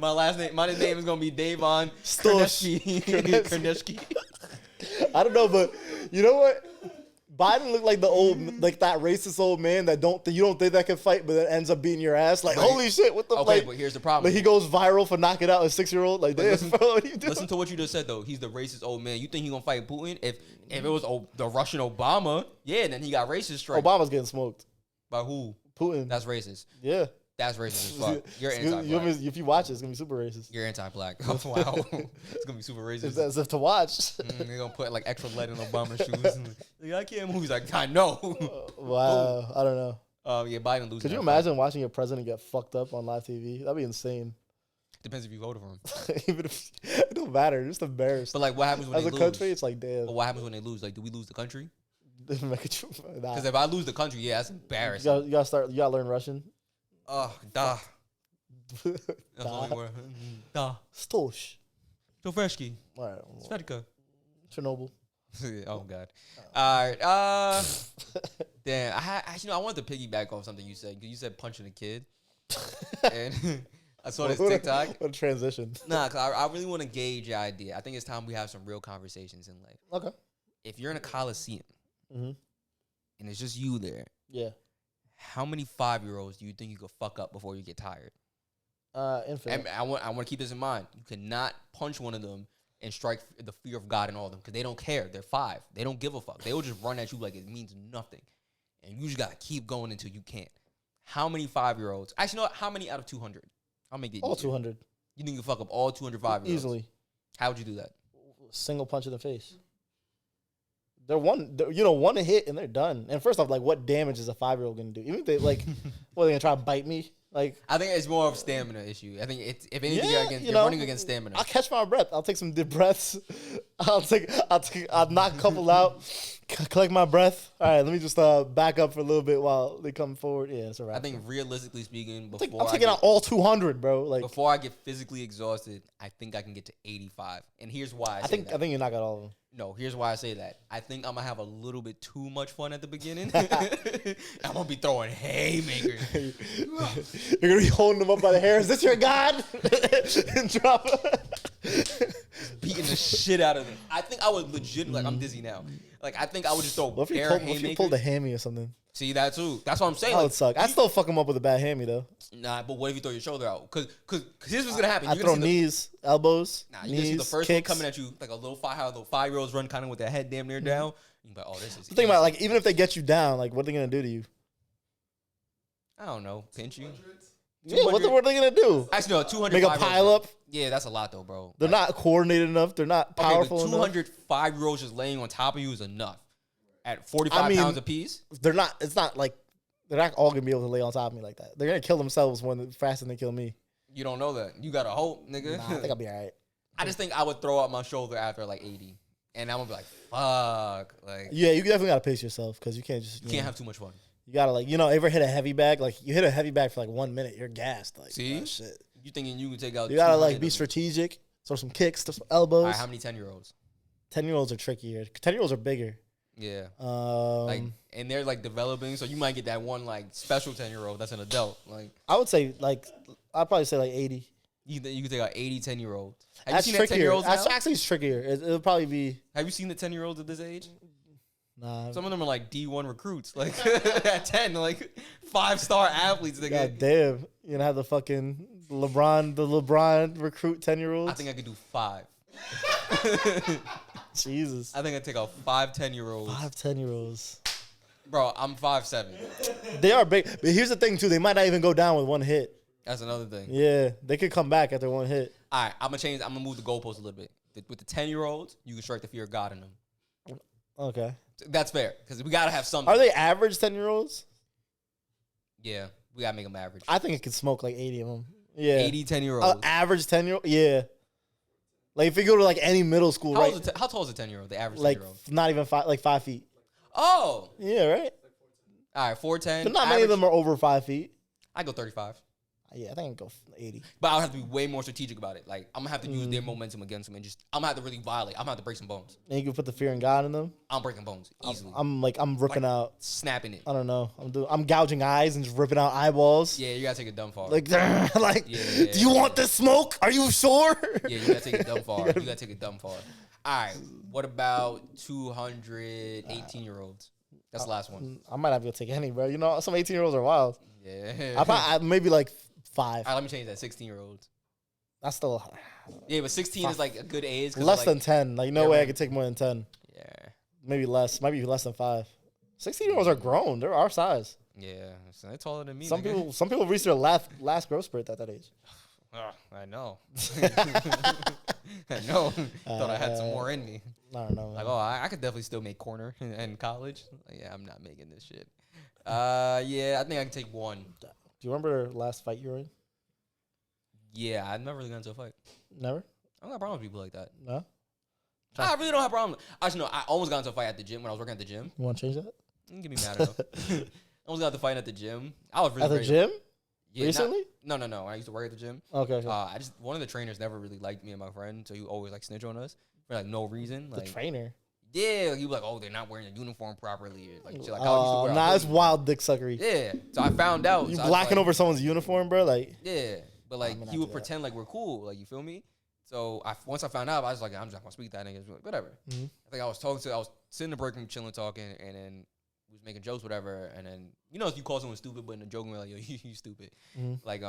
My name is gonna be Davon Stosh. Kernetsky. I don't know, but you know what? Biden looked like like that racist old man that you don't think that can fight, but then ends up beating your ass. Like, holy shit, what the Okay, like? but here's the problem. Like he goes viral for knocking out a 6-year-old. Like, damn, listen- bro, what are you doing? Listen to what you just said though. He's the racist old man. You think he gonna fight Putin? If it was the Russian Obama, yeah, then he got racist strike. Obama's getting smoked. By who? Putin. That's racist. Yeah. That's racist as fuck. You're anti-black. If you watch it, it's gonna be super racist. You're anti-black. Oh, wow. It's gonna be super racist. As if to watch. They're gonna put like extra lead in Obama's shoes. Like, I can't move. He's like, I know. Wow. I don't know. Yeah, Biden losing. Could you imagine watching your president get fucked up on live TV? That'd be insane. Depends if you voted for him. Even if it don't matter, just embarrassed. But like, what happens when as they a lose? country? It's like damn. But what happens when they lose? Like, do we lose the country? Nah. Because if I lose the country, yeah, that's embarrassing. You gotta learn Russian. Oh, da. That's the only word. Da. Stosh. Doveshki. All right. Svedka. Chernobyl. Oh God. All right. Damn. I wanted to piggyback off something you said. You said punching a kid, and I saw this TikTok. What a transition. Nah, cause I really want to gauge your idea. I think it's time we have some real conversations in life. Okay. If you're in a coliseum, and it's just you there, yeah. How many 5-year-olds do you think you could fuck up before you get tired? Infinite. And I want to keep this in mind. You cannot punch one of them and strike the fear of God in all of them because they don't care. They're 5. They don't give a fuck. They will just run at you like it means nothing. And you just got to keep going until you can't. How many 5-year-olds? Actually, you know what? How many out of 200? I'll make it all easier. 200. You think you can fuck up all 200 5-year-olds? Easily. How would you do that? Single punch in the face. They're one hit and they're done. And first off, like, what damage is a 5-year-old gonna do? Even if they like, what, they gonna try to bite me? Like, I think it's more of a stamina issue. I think it's if anything, you're running against stamina. I'll catch my breath. I'll take some deep breaths. I'll knock a couple out, collect my breath. All right, let me just back up for a little bit while they come forward. Yeah, it's a wrap. I think realistically speaking, I'm taking out all 200, bro. Like, before I get physically exhausted, I think I can get to 85. And here's why I think you knock out all of them. No, here's why I say that. I think I'm gonna have a little bit too much fun at the beginning. I'm gonna be throwing haymakers. You're gonna be holding them up by the hair. Is this your god? And drop. Beating the shit out of them. I think I would legit like I'm dizzy now. Like I think I would just throw what haymakers. If you pulled a hammy or something? See that too. That's what I'm saying. That would suck. I still fuck him up with a bad hammy though. Nah, but what if you throw your shoulder out? Cause here's what's gonna happen. I throw knees, elbows. Nah, you knees, see the first kicks. one coming at you like a little 5-year-olds run kind of with their head damn near down. You can be like, oh, this is. Think about like even if they get you down, like what are they gonna do to you? I don't know, pinch you. Yeah, what are they gonna do? Actually, no, 200. Make a pile up. Yeah, that's a lot though, bro. They're not coordinated enough. They're not powerful enough. 200 5-year-olds just laying on top of you is enough. At 45 pounds apiece, they're not. It's not like they're not all gonna be able to lay on top of me like that. They're gonna kill themselves faster than they kill me. You don't know that. You gotta hope, nigga. Nah, I think I'll be all right. I just think I would throw out my shoulder after like 80, and I'm gonna be like, fuck. Like, yeah, you definitely gotta pace yourself because you can't just you can't have too much fun. You gotta like ever hit a heavy bag? Like you hit a heavy bag for like 1 minute, you're gassed. Like see, oh, shit. You thinking you can take out? You gotta like be strategic. Throw some kicks, throw some elbows. All right, how many 10-year-olds? 10-year-olds are trickier. 10-year-olds are bigger. Yeah. And they're like developing, so you might get that one like special 10-year-old that's an adult. Like I would say like I'd probably say like 80. You can take out 80 10-year-olds. Have That's you seen trickier. that 10-year-olds now? Actually, it's trickier. It'll probably be. Have you seen the 10-year-olds at this age? Nah. Some of them are like D1 recruits, like at 10, like 5-star athletes. God damn, you gonna have the fucking LeBron recruit 10-year-olds? I think I could do 5. Jesus. I think I'd take out 5 10-year-olds. 5 10-year-olds. Bro, I'm 5'7". They are big, but here's the thing too. They might not even go down with one hit. That's another thing. Yeah, they could come back after one hit. All right, I'm gonna move the goalpost a little bit. With the 10-year-olds, you can strike the fear of God in them. Okay. That's fair, because we gotta have something. Are they average 10-year-olds? Yeah, we gotta make them average. I think it could smoke like 80 of them. Yeah. 80 10-year-olds. Average 10-year-old? Yeah. Like if you go to like any middle school, how tall is a 10-year-old? The average like 10-year-old? not even 5 feet. Oh. Yeah, right? All right, 4'10". But not many of them are over 5 feet. I go 35. Yeah, I think I'd go 80. But I'll have to be way more strategic about it. Like, I'm going to have to use their momentum against them and I'm going to have to really violate. I'm going to have to break some bones. And you can put the fear in God in them? I'm breaking bones easily. I'm ripping out. Snapping it. I don't know. I'm gouging eyes and just ripping out eyeballs. Yeah, you got to take it dumb far. Like, do you want this smoke? Are you sure? Yeah, you got to take it dumb far. You got to take it dumb far. All right, what about 200 18-year-olds? That's the last one. I might have to take any, bro. You know, some 18-year-olds are wild. Yeah. I maybe like 5. All right, let me change that. 16-year-olds. That's still. Yeah, but 16 is like a good age. Less than 10. Like, no way I could take more than 10. Yeah. Maybe less. Might be less than 5. 16-year-olds are grown. They're our size. Yeah, so they're taller than me. Some people reach their last growth spurt at that age. I know. I know. Thought I had some more in me. I don't know. Like, I could definitely still make corner in college. Like, yeah, I'm not making this shit. Yeah, I think I can take one. Do you remember the last fight you were in? Yeah, I've never really got into a fight. Never? I don't got problems with people like that. No? I really don't have problems. Actually, no, I almost got into a fight at the gym when I was working at the gym. You want to change that? You can get me mad enough. I almost got into a fight at the gym. I was really at the gym? Yeah, recently? No. I used to work at the gym. Okay. One of the trainers never really liked me and my friend, so he would always like snitch on us for like no reason. The like trainer? Yeah, he was like, oh, they're not wearing a uniform properly. Or, like, shit like oh, it's wild dick suckery. Yeah. So I found out. You so blacking like, over someone's uniform, bro? Like, yeah. But like he would pretend like we're cool. Like, you feel me? So once I found out, I was like, I'm just not gonna speak to that nigga. Like, whatever. Mm-hmm. I think I was sitting in the break room, chilling, talking, and then we was making jokes, whatever. And then if you call someone stupid, but in a joking way, like, yo, you stupid. Mm-hmm. Like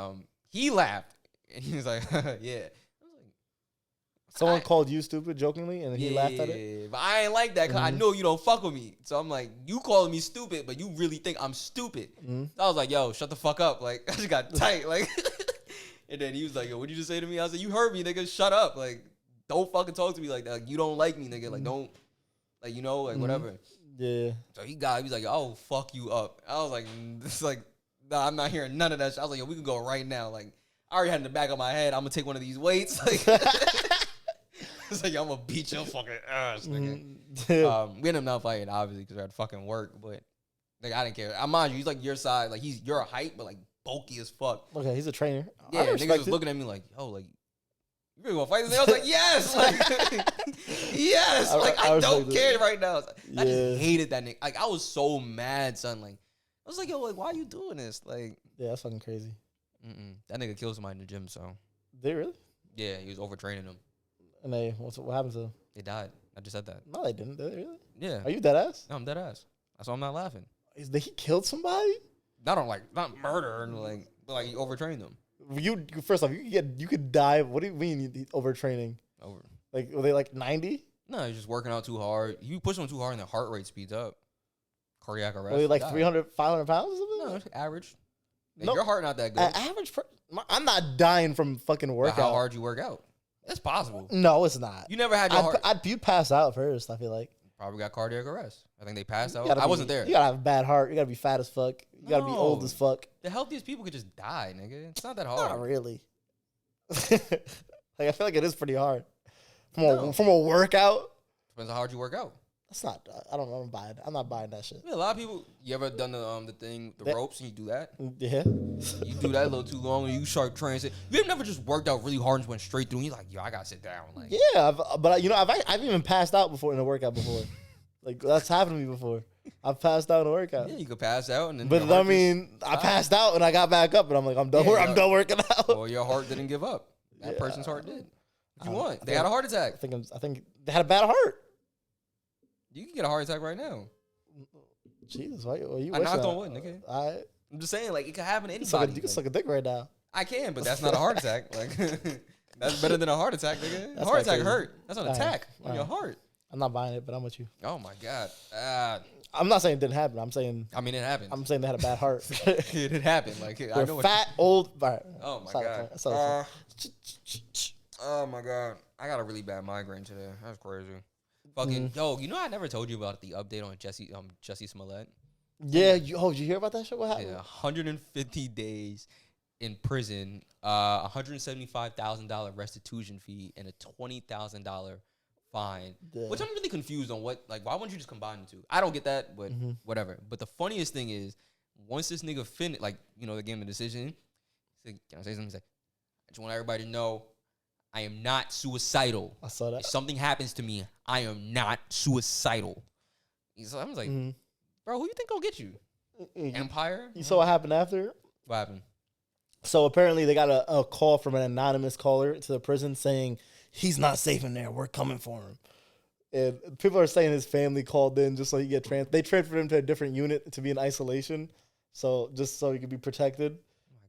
he laughed and he was like, yeah. Someone called you stupid jokingly, and he laughed at it? But I ain't like that because I know you don't fuck with me. So I'm like, you calling me stupid, but you really think I'm stupid. Mm-hmm. So I was like, yo, shut the fuck up. Like, I just got tight. Like, and then he was like, yo, what'd you just say to me? I was like, you heard me, nigga. Shut up. Like, don't fucking talk to me like that. Like, you don't like me, nigga. Like, don't, like, whatever. Yeah. So he was like, oh, fuck you up. I was like, it's like, nah, I'm not hearing none of that shit. I was like, yo, we can go right now. Like, I already had in the back of my head, I'm going to take one of these weights. Like, it's like, I'm going to beat your fucking ass, nigga. We ended up not fighting, obviously, because we had fucking work. But, like, I didn't care. I mind you, he's like your size. Like, you're a height, but, like, bulky as fuck. Okay, he's a trainer. Yeah, niggas was looking at me like, yo, like, you really want to fight this? I was like, yes. Like, yes. Like, I don't care right now. I just hated that nigga. Like, I was so mad, son. Like, I was like, yo, like, why are you doing this? Like, yeah, that's fucking crazy. That nigga killed somebody in the gym, so. Did he really? Yeah, he was overtraining them. And what happened to them? They died. I just said that. No, they didn't. Did they really? Yeah. Are you dead ass? No, I'm dead ass. That's why I'm not laughing. Did he killed somebody? Not murder, and like, but like, you overtrained them. You first off, you could die. What do you mean overtraining? Like, were they like 90? No, you're just working out too hard. You push them too hard, and their heart rate speeds up. Cardiac arrest. Were they like 300, 500 pounds or something? No, it's average. No, your heart not that good. Average. I'm not dying from fucking workout. But how hard you work out? It's possible. No, it's not. You never had your heart. You'd pass out first, I feel like. Probably got cardiac arrest. I think they passed out. I wasn't there. You gotta have a bad heart. You gotta be fat as fuck. You gotta be old as fuck. The healthiest people could just die, nigga. It's not that hard. Not really. Like, I feel like it is pretty hard. From a workout. Depends how hard you work out. That's not. I don't know. I'm not buying that shit. Yeah, a lot of people. You ever done the thing, the ropes, and you do that? Yeah. You do that a little too long, and you start training. You have never just worked out really hard and just went straight through. And you're like, yo, I gotta sit down. Like, yeah, I've even passed out before in a workout before. Like, that's happened to me before. I've passed out in a workout. Yeah, you could pass out, and then. But I mean, I passed out and I got back up, and I'm like, I'm done. I'm done working out. Well, your heart didn't give up. That person's heart did. What you want? They had a heart attack. I think they had a bad heart. You can get a heart attack right now. Jesus, why you? I knocked on wood, nigga. I'm just saying, like, it could happen to anybody. You can suck a dick right now. I can, but that's not a heart attack. Like, that's better than a heart attack, nigga. A heart attack hurt. That's an attack on your heart. I'm not buying it, but I'm with you. Oh my god. I'm not saying it didn't happen. I'm saying. I mean, it happened. I'm saying they had a bad heart. It did happen. Like, I know fat, old. Right. Oh my god. Oh my god. I got a really bad migraine today. That's crazy. Fucking yo, I never told you about the update on Jesse Smollett. Yeah, did you hear about that shit? What happened? Yeah, 150 days in prison, $175,000 restitution fee, and a $20,000 fine. Yeah. Which I'm really confused on why wouldn't you just combine the two? I don't get that, but whatever. But the funniest thing is, once this nigga finished, they gave him the decision. He said, "Can I say something?" He's like, "I just want everybody to know, I am not suicidal. I saw that. If something happens to me, I am not suicidal." So I was like, bro, who you think gonna get you? Empire? You saw what happened after? What happened? So apparently they got a call from an anonymous caller to the prison saying he's not safe in there. We're coming for him. And people are saying his family called in just so he get they transferred him to a different unit to be in isolation, so just so he could be protected.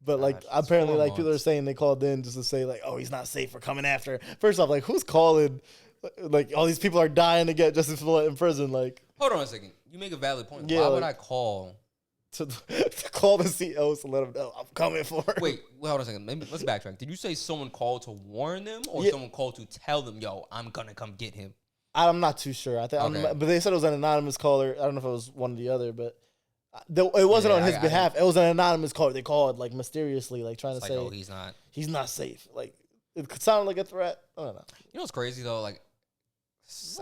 But apparently people are saying they called in just to say oh, he's not safe. We're coming after. First off, who's calling? All these people are dying to get Justice Smollett in prison. Hold on a second. You make a valid point. Yeah, why would I call to call the CEOs to let them know I'm coming for it. Wait, hold on a second. Maybe let's backtrack. Did you say someone called to warn them, or someone called to tell them, "Yo, I'm gonna come get him"? I'm not too sure. I think, Okay. but they said it was an anonymous caller. I don't know if it was one or the other, but it wasn't on his behalf. It was an anonymous caller. They called like mysteriously, like trying to say, "Oh, he's not safe." Like it sounded like a threat. I don't know. You know what's crazy though? Like,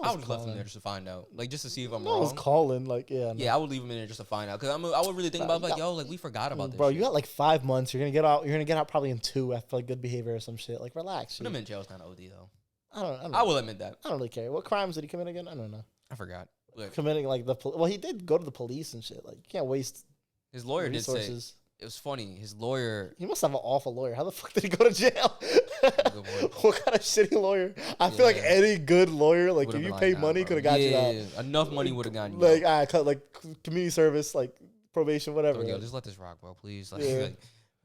I would have left him there just to find out, like just to see if I'm wrong. I was calling, like, yeah. No. Yeah, I would leave him in there just to find out, because I would really think about like, yo, like we forgot about this. Bro, shit. You got like 5 months. You're gonna get out. You're gonna get out probably in 2 after like good behavior or some shit. Like, relax. Put him in jail is kind of OD though. I don't I will admit that. I don't really care. What crimes did he commit again? I don't know. I forgot. Look, committing like well, he did go to the police and shit. Like, you can't waste his lawyer resources. Did say it was funny. His lawyer. He must have an awful lawyer. How the fuck did he go to jail? What kind of shitty lawyer? I feel like any good lawyer, like if you pay money, could have got you out. Enough money would have gotten you like, out. I cut like community service, like probation, whatever. Yo, just let this rock, bro, please. Like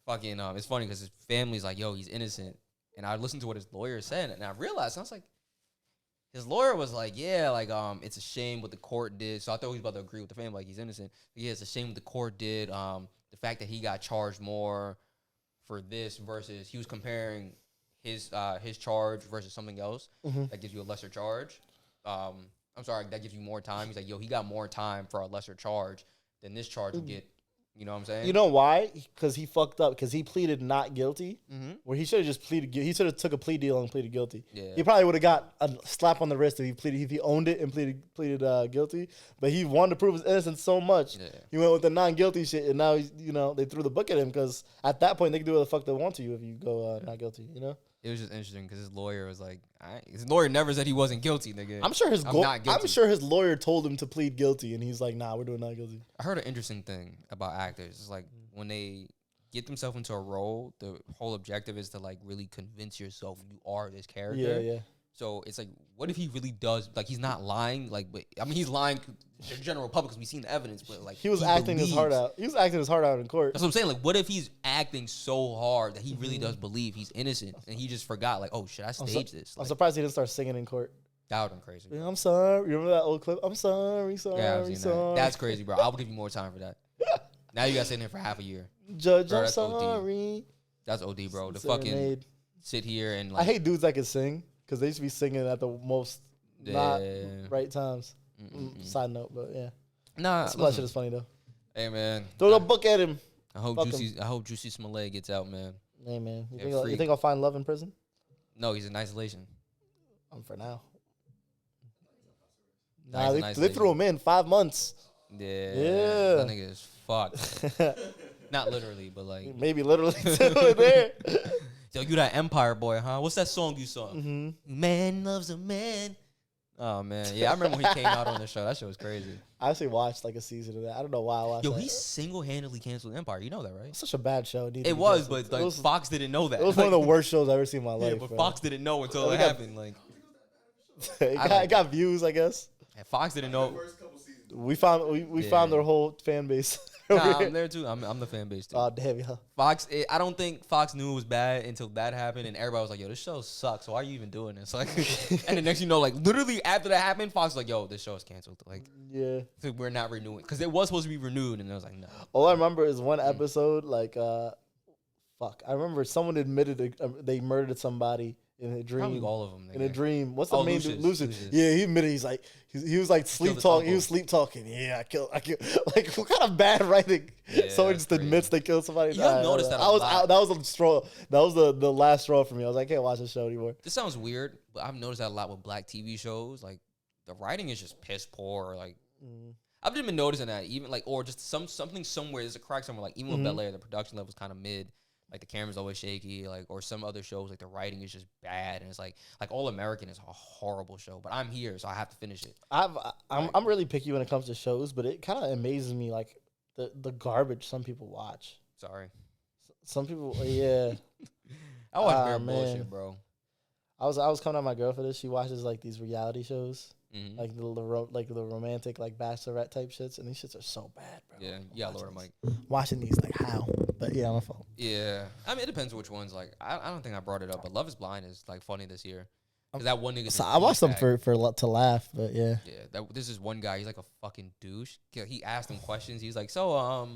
fucking. It's funny because his family's like, yo, he's innocent, and I listened to what his lawyer said, and I realized I was like. His lawyer was like, yeah, like, it's a shame what the court did. So I thought he was about to agree with the family, like he's innocent. But yeah, it's a shame what the court did. The fact that he got charged more for this versus he was comparing his charge versus something else that gives you a lesser charge. I'm sorry, that gives you more time. He's like, yo, he got more time for a lesser charge than this charge would get. You know what I'm saying? You know why? Because he fucked up. Because he pleaded not guilty, where he should have just pleaded. He should have took a plea deal and pleaded guilty. Yeah. He probably would have got a slap on the wrist if he owned it and pleaded guilty. But he wanted to prove his innocence so much, he went with the non-guilty shit, and now he's they threw the book at him because at that point they can do what the fuck they want to you if you go not guilty. You know. It was just interesting because his lawyer was like, his lawyer never said he wasn't guilty, nigga. I'm sure his lawyer told him to plead guilty, and he's like, nah, we're doing not guilty. I heard an interesting thing about actors. It's like when they get themselves into a role, the whole objective is to like really convince yourself you are this character. Yeah. So it's like, what if he really does? Like, he's not lying. Like, but I mean, he's lying to the general public because we've seen the evidence. But like, he was acting his heart out. He was acting his heart out in court. That's what I'm saying. Like, what if he's acting so hard that he really does believe he's innocent and he just forgot? Like, oh, should I stage this? Like, I'm surprised he didn't start singing in court. That would have been crazy. Yeah, I'm sorry. Remember that old clip? I'm sorry. Yeah, that's crazy, bro. I will give you more time for that. Now you got to sit in there for half a year. Judge, bro, I'm sorry. OD. That's OD, bro. The fucking sit here and like. I hate dudes that can sing. Because they used to be singing at the most not right times. Side note, but yeah. Nah, that shit is funny though. Hey man, throw the book at him. I hope Juicy Smollett gets out, man. Hey man, you think I'll find love in prison? No, he's in isolation. For now. Nah, they threw him in 5 months. Yeah, that nigga is fucked. Not literally, but like maybe literally too. There. Yo, you that Empire boy, huh? What's that song you sung? Man loves a man. Oh, man. Yeah, I remember when he came out on the show. That shit was crazy. I actually watched like a season of that. I don't know why I watched that. Yo, he single-handedly canceled Empire. You know that, right? It's such a bad show. It was, but like, Fox didn't know that. It was one of the worst shows I've ever seen in my life. Yeah, but Fox didn't know until it happened. Like, it got views, I guess. And Fox didn't know. We found their whole fan base. Nah, I'm there too. I'm the fan base too. Oh damn, yeah. Fox. I don't think Fox knew it was bad until that happened, and everybody was like, "Yo, this show sucks. So why are you even doing this?" Like, and the next, like literally after that happened, Fox was like, "Yo, this show is canceled." Like, yeah, we're not renewing because it was supposed to be renewed, and I was like, "No." All I remember is one episode, like, fuck. I remember someone admitted they murdered somebody. In a dream, probably all of them. In a dream, what's the main dude? Lucius. Yeah, he admitted he was like sleep talking. He was sleep talking. Yeah, I killed. Like, what kind of bad writing? Yeah, someone just admits they killed somebody. You have noticed that a lot. That was a straw. That was the last straw for me. I was like, I can't watch this show anymore. This sounds weird, but I've noticed that a lot with black TV shows. Like, the writing is just piss poor. Like, I've just been noticing that even like, or just something somewhere. There's a crack somewhere. Like, even with Bel Air, the production level is kind of mid. Like, the camera's always shaky, like, or some other shows, like, the writing is just bad, and it's like All American is a horrible show, but I'm here, so I have to finish it. I'm really picky when it comes to shows, but it kind of amazes me, like, the garbage some people watch. Sorry. Some people, yeah. I watch bare bullshit, bro. I was coming at my girl for this. She watches, like, these reality shows. Like the romantic like bachelorette type shits, and these shits are so bad, bro. Yeah, you gotta lower the mic. Watching these like how, but yeah, my fault. Yeah, I mean it depends which ones. Like I don't think I brought it up, but Love Is Blind is like funny this year. Cause that one nigga. So I watched them to laugh, but yeah. Yeah, this is one guy. He's like a fucking douche. He asked him questions. He's like, so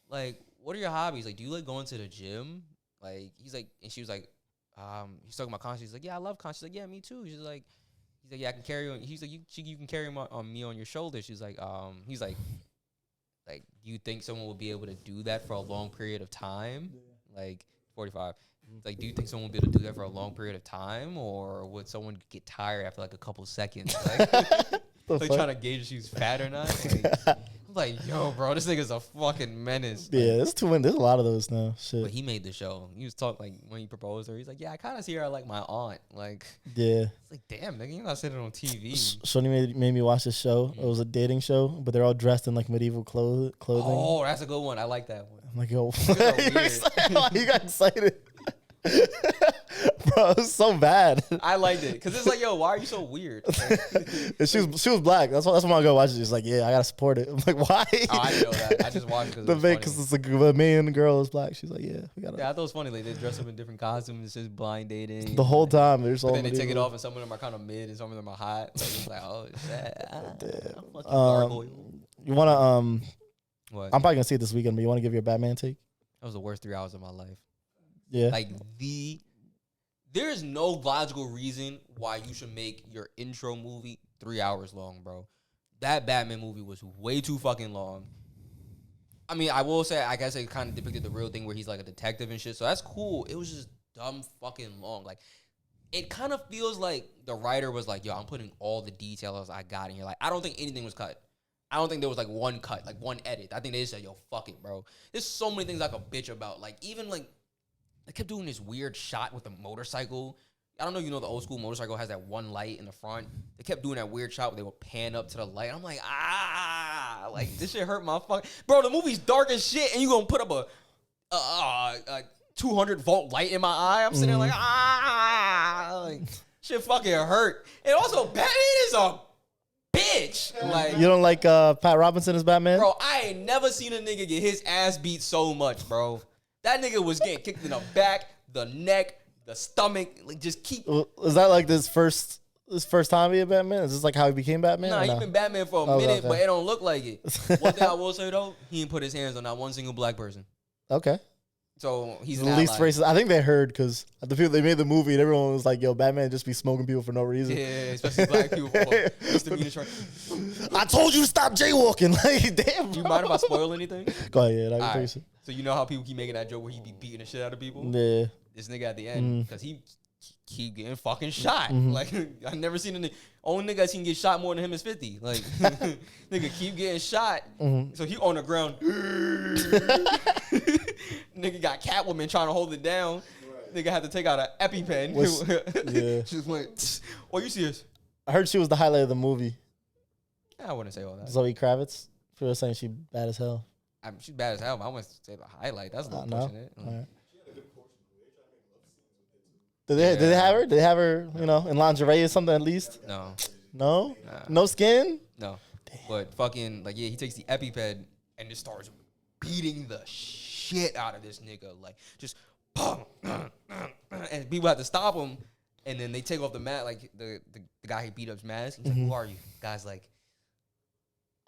like, what are your hobbies? Like, do you like going to the gym? Like, he's like, and she was like, he's talking about Conch. He's like, yeah, I love Conch. She's like, yeah, me too. He's like, yeah, I can carry on. He's like, you can carry on me on your shoulders. She's like, he's like, do you think someone would be able to do that for a long period of time? Like 45. Like, do you think someone would be able to do that for a long period of time, or would someone get tired after like a couple seconds? Like trying to gauge if she's fat or not. I'm like, yo, bro, this nigga's a fucking menace. Yeah, there's too many. There's a lot of those now. Shit. But he made the show. He was talking like when he proposed to her. He's like, yeah, I kind of see her like my aunt. Like, yeah. It's like, damn, nigga, you're not sitting on TV. Shoni made me watch this show. It was a dating show, but they're all dressed in like medieval clothing. Oh, that's a good one. I like that one. I'm like, yo, you got excited. Bro, it was so bad. I liked it because it's like, yo, why are you so weird? And she was black. That's why I go watch it. She's like, yeah, I gotta support it. I'm like, why? Oh, I didn't know that. I just watched it because it's like the main girl is black. She's like, yeah, we gotta. Yeah, I thought it was funny. Like they dress up in different costumes. It's just blind dating. The whole time there's all. Then they take it off, and some of them are kind of mid, and some of them are hot. So it's like, oh shit. You wanna What? I'm probably gonna see it this weekend, but you wanna give your Batman take? That was the worst 3 hours of my life. Yeah. Like there is no logical reason why you should make your intro movie 3 hours long, bro. That Batman movie was way too fucking long. I mean, I will say, I guess it kind of depicted the real thing where he's like a detective and shit. So that's cool. It was just dumb fucking long. Like, it kind of feels like the writer was like, yo, I'm putting all the details I got in here. Like, I don't think anything was cut. I don't think there was like one cut, like one edit. I think they just said, yo, fuck it, bro. There's so many things I could bitch about. Like, even like, they kept doing this weird shot with the motorcycle. I don't know, you know, the old school motorcycle has that one light in the front. They kept doing that weird shot where they would pan up to the light. I'm like, like this shit hurt my fuck. Bro, the movie's dark as shit, and you gonna put up a 200-volt light in my eye? I'm sitting there like, like shit fucking hurt. And also, Batman is a bitch. Like, you don't like Pat Robinson as Batman? Bro, I ain't never seen a nigga get his ass beat so much, bro. That nigga was getting kicked in the back, the neck, the stomach. Like, just keep. Is that like this first time being Batman? Is this like how he became Batman? Nah, he been Batman for a minute, but it don't look like it. One thing I will say though, he didn't put his hands on not one single black person. Okay. So he's the least racist. I think they heard because the people they made the movie and everyone was like, "Yo, Batman just be smoking people for no reason." Yeah, especially black people. I told you to stop jaywalking. Like, damn. Do you mind if I spoil anything? Go ahead. Yeah, right. So you know how people keep making that joke where he be beating the shit out of people? Yeah. This nigga at the end, because he keep getting fucking shot. Like, I've never seen a nigga. Only nigga I seen get shot more than him is 50. Like, nigga keep getting shot. So he on the ground. Nigga got Catwoman trying to hold it down. Right. Nigga had to take out an EpiPen. Yeah. She just went, oh, you serious? I heard she was the highlight of the movie. I wouldn't say all that. Zoe Kravitz. People were saying she bad as hell. I mean, she's bad as hell, but I wouldn't say the highlight. That's a little pushing it. Right. Did they have her? Did they have her, you know, in lingerie or something at least? No. No? Nah. No skin? No. Damn. But fucking, like, yeah, he takes the EpiPen and just starts beating the shit out of this nigga. Like, just, and people have to stop him. And then they take off the mask, like, the guy he beat up's mask. He's like, who are you? Guy's like,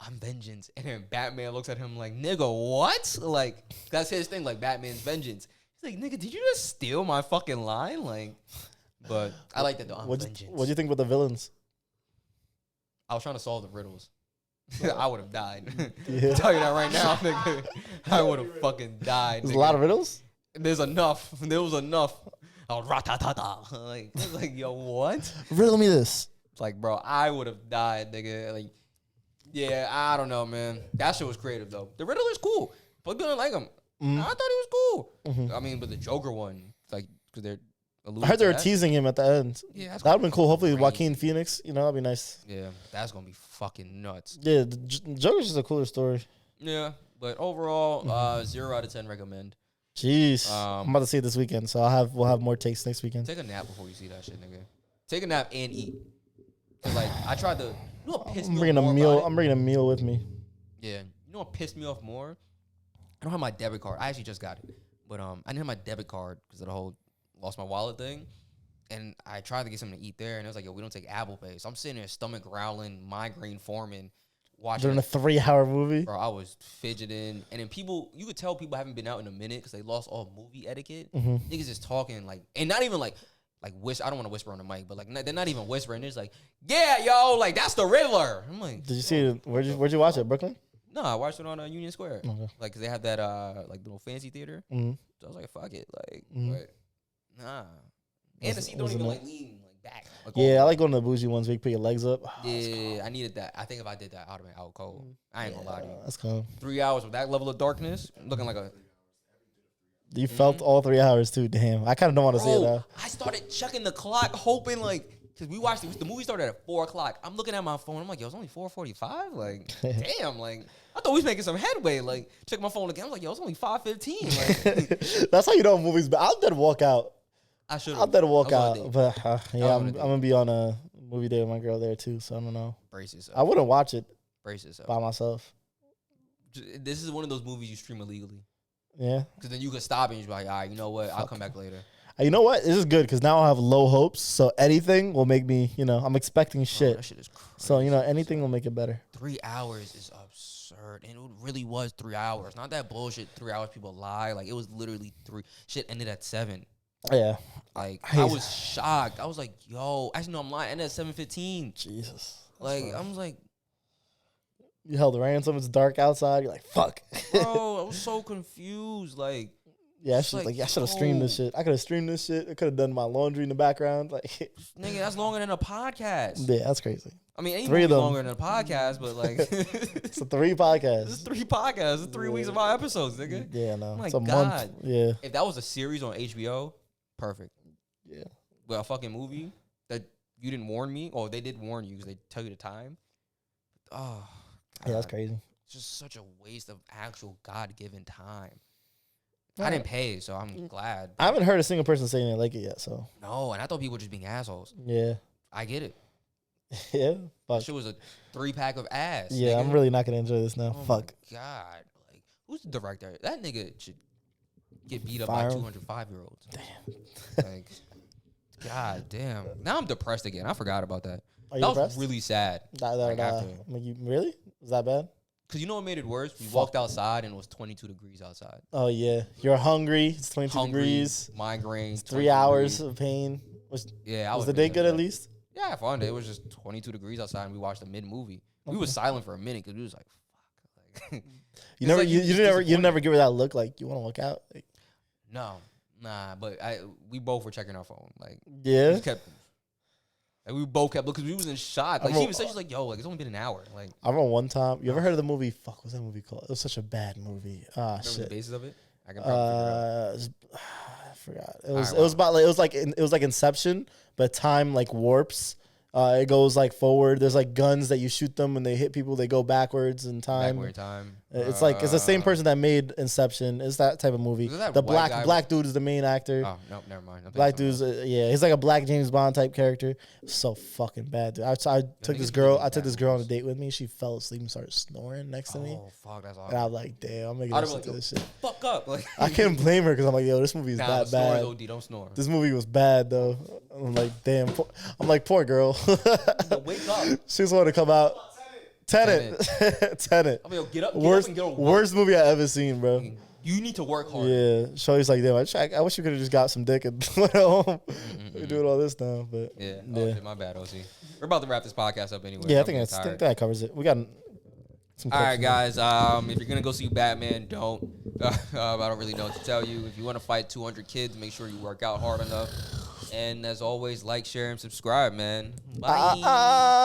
I'm vengeance. And then Batman looks at him like, nigga, what? Like, that's his thing, like, Batman's vengeance. He's like, nigga, did you just steal my fucking line? Like, but I like that though. Vengeance. What'd you think about the villains? I was trying to solve the riddles. I would have died. I'll tell you that right now, nigga. I would have fucking died. There's a lot of riddles? There's enough. There was enough. Oh, ratatata. Like, yo, what? Riddle me this. Like, bro, I would have died, nigga. Like, yeah, I don't know, man. That shit was creative, though. The Riddler's cool. But people didn't like him. I thought he was cool. I mean, but the Joker one, like, because they're I heard they were teasing him at the end. Yeah, that would have been cool. Hopefully, Joaquin Phoenix, you know, that'd be nice. Yeah, that's going to be fucking nuts. Yeah, the Joker's just a cooler story. Yeah, but overall, 0 out of 10 recommend. Jeez. I'm about to see it this weekend, so we'll have more takes next weekend. Take a nap before you see that shit, nigga. Take a nap and eat. Cause like I tried to, you know what pissed me off more? I'm bringing a meal with me. Yeah, you know what pissed me off more? I don't have my debit card. I actually just got it, but I didn't have my debit card because of the whole lost my wallet thing. And I tried to get something to eat there, and it was like, yo, we don't take Apple Pay. So I'm sitting there, stomach growling, migraine forming, watching. During a 3-hour movie? Bro, I was fidgeting. And then people, you could tell people haven't been out in a minute because they lost all movie etiquette. Niggas just talking, like, and not even like whisper. I don't want to whisper on the mic, but like, they're not even whispering. They're just like, yeah, yo, like, that's the Riddler. I'm like, did you see it? Where'd you watch it? Brooklyn? No, I watched it on Union Square. Okay. Like, cause they have that, like, little fancy theater. So I was like, fuck it. Like, but nah. And the seat don't even like lean like back. Like, yeah, I like going to the bougie ones where you put your legs up. Oh, yeah, I needed that. I think if I did that, I would have been out cold. I ain't gonna lie to you. That's cool. 3 hours with that level of darkness, looking like a. You felt all 3 hours too. Damn, I kind of don't want to see it though. I started checking the clock, hoping like, cause we watched the movie started at 4:00. I'm looking at my phone. I'm like, yo, it's only 4:45. Like, damn. Like, I thought we was making some headway. Like, check my phone again. I'm like, yo, it's only 5:15. Like, that's how you know movies. But I'll dead walk out. I should. I'll dead walk out. But yeah, I'm gonna be on a movie day with my girl there too. So I don't know. Brace yourself. I wouldn't watch it. Brace yourself. By myself. This is one of those movies you stream illegally. Yeah. Because then you can stop and you're like, all right, you know what? I'll come back later. You know what? This is good because now I have low hopes. So anything will make me, I'm expecting shit. That shit is crazy. So, anything will make it better. 3 hours is absurd. And it really was 3 hours. Not that bullshit 3 hours people lie. Like, it was literally 3. Shit ended at 7. Yeah. Like, I was shocked. I was like, yo. Actually, no, I'm lying. Ended at 7:15. Jesus. Like, I was like. You held the ransom. It's dark outside. You're like, fuck. Bro, I was so confused. Like. Yeah, I should have streamed this shit. I could have streamed this shit. I could have done my laundry in the background. Like, nigga, that's longer than a podcast. Yeah, that's crazy. I mean, ain't 3 of them longer than a podcast, but like, it's a 3 podcasts. It's 3 podcasts. It's 3 weeks of our episodes, nigga. Yeah, no, my it's a God. month. Yeah. If that was a series on HBO, perfect. Yeah. But a fucking movie that you didn't warn me, or they did warn you because they tell you the time. Oh, God. Yeah, that's crazy. It's just such a waste of actual God-given time. I didn't pay, so I'm glad. I haven't heard a single person saying they like it yet, so. No, and I thought people were just being assholes. Yeah. I get it. Yeah. Fuck. That shit was a 3-pack of ass. Yeah, nigga. I'm really not going to enjoy this now. Oh Fuck. My God. Like, who's the director? That nigga should get beat up Fire by him. 205-year-olds. Damn. Like, God damn. Now I'm depressed again. I forgot about that. Are you That depressed? was really sad. Really? Was that bad? Because you know what made it worse? We walked outside and it was 22 degrees outside. Oh, yeah. You're hungry. It's 22 degrees. Migraine. 3 hours of pain. Was the day good at least? Yeah, I had fun. It was just 22 degrees outside and we watched a mid-movie. We was silent for a minute because we was like, fuck. Like, you never give her that look like, you want to walk out? Like, no. Nah, but we both were checking our phone. Like, yeah. We both kept looking because we was in shock. Like, she even said, she's like, yo, like, it's only been an hour. Like, I remember one time, you ever heard of the movie, fuck, what's that movie called? It was such a bad movie. Remember the basis of it? I can probably figure it out. I forgot. It was like Inception, but time like warps. It goes like forward. There's like guns that you shoot them when they hit people. They go backwards in time. Backward time. It's like it's the same person that made Inception. It's that type of movie. The black dude is the main actor. Oh no, never mind. Black dude's he's like a black James Bond type character. So fucking bad, dude. I took this girl on a date with me. She fell asleep and started snoring next to me. Oh fuck, that's awesome. And I was like, damn, I'm making this shit. Fuck up. Like, I can't blame her because I'm like, yo, this movie is that bad. OD, don't snore. This movie was bad though. I'm like, damn. I'm like, poor girl. Wake up. She just wanted to come out. Tenet. I mean, get up and get on worst movie I ever seen, bro. You need to work hard. Yeah. Shorty's like, damn, I wish you could have just got some dick and went home. We're doing all this now, but yeah. Oh, shit, my bad, OC. We're about to wrap this podcast up anyway. Yeah, I think that covers it. We got some. All right, guys. If you're gonna go see Batman, don't. I don't really know what to tell you. If you want to fight 200 kids, make sure you work out hard enough. And as always, like, share, and subscribe, man. Bye.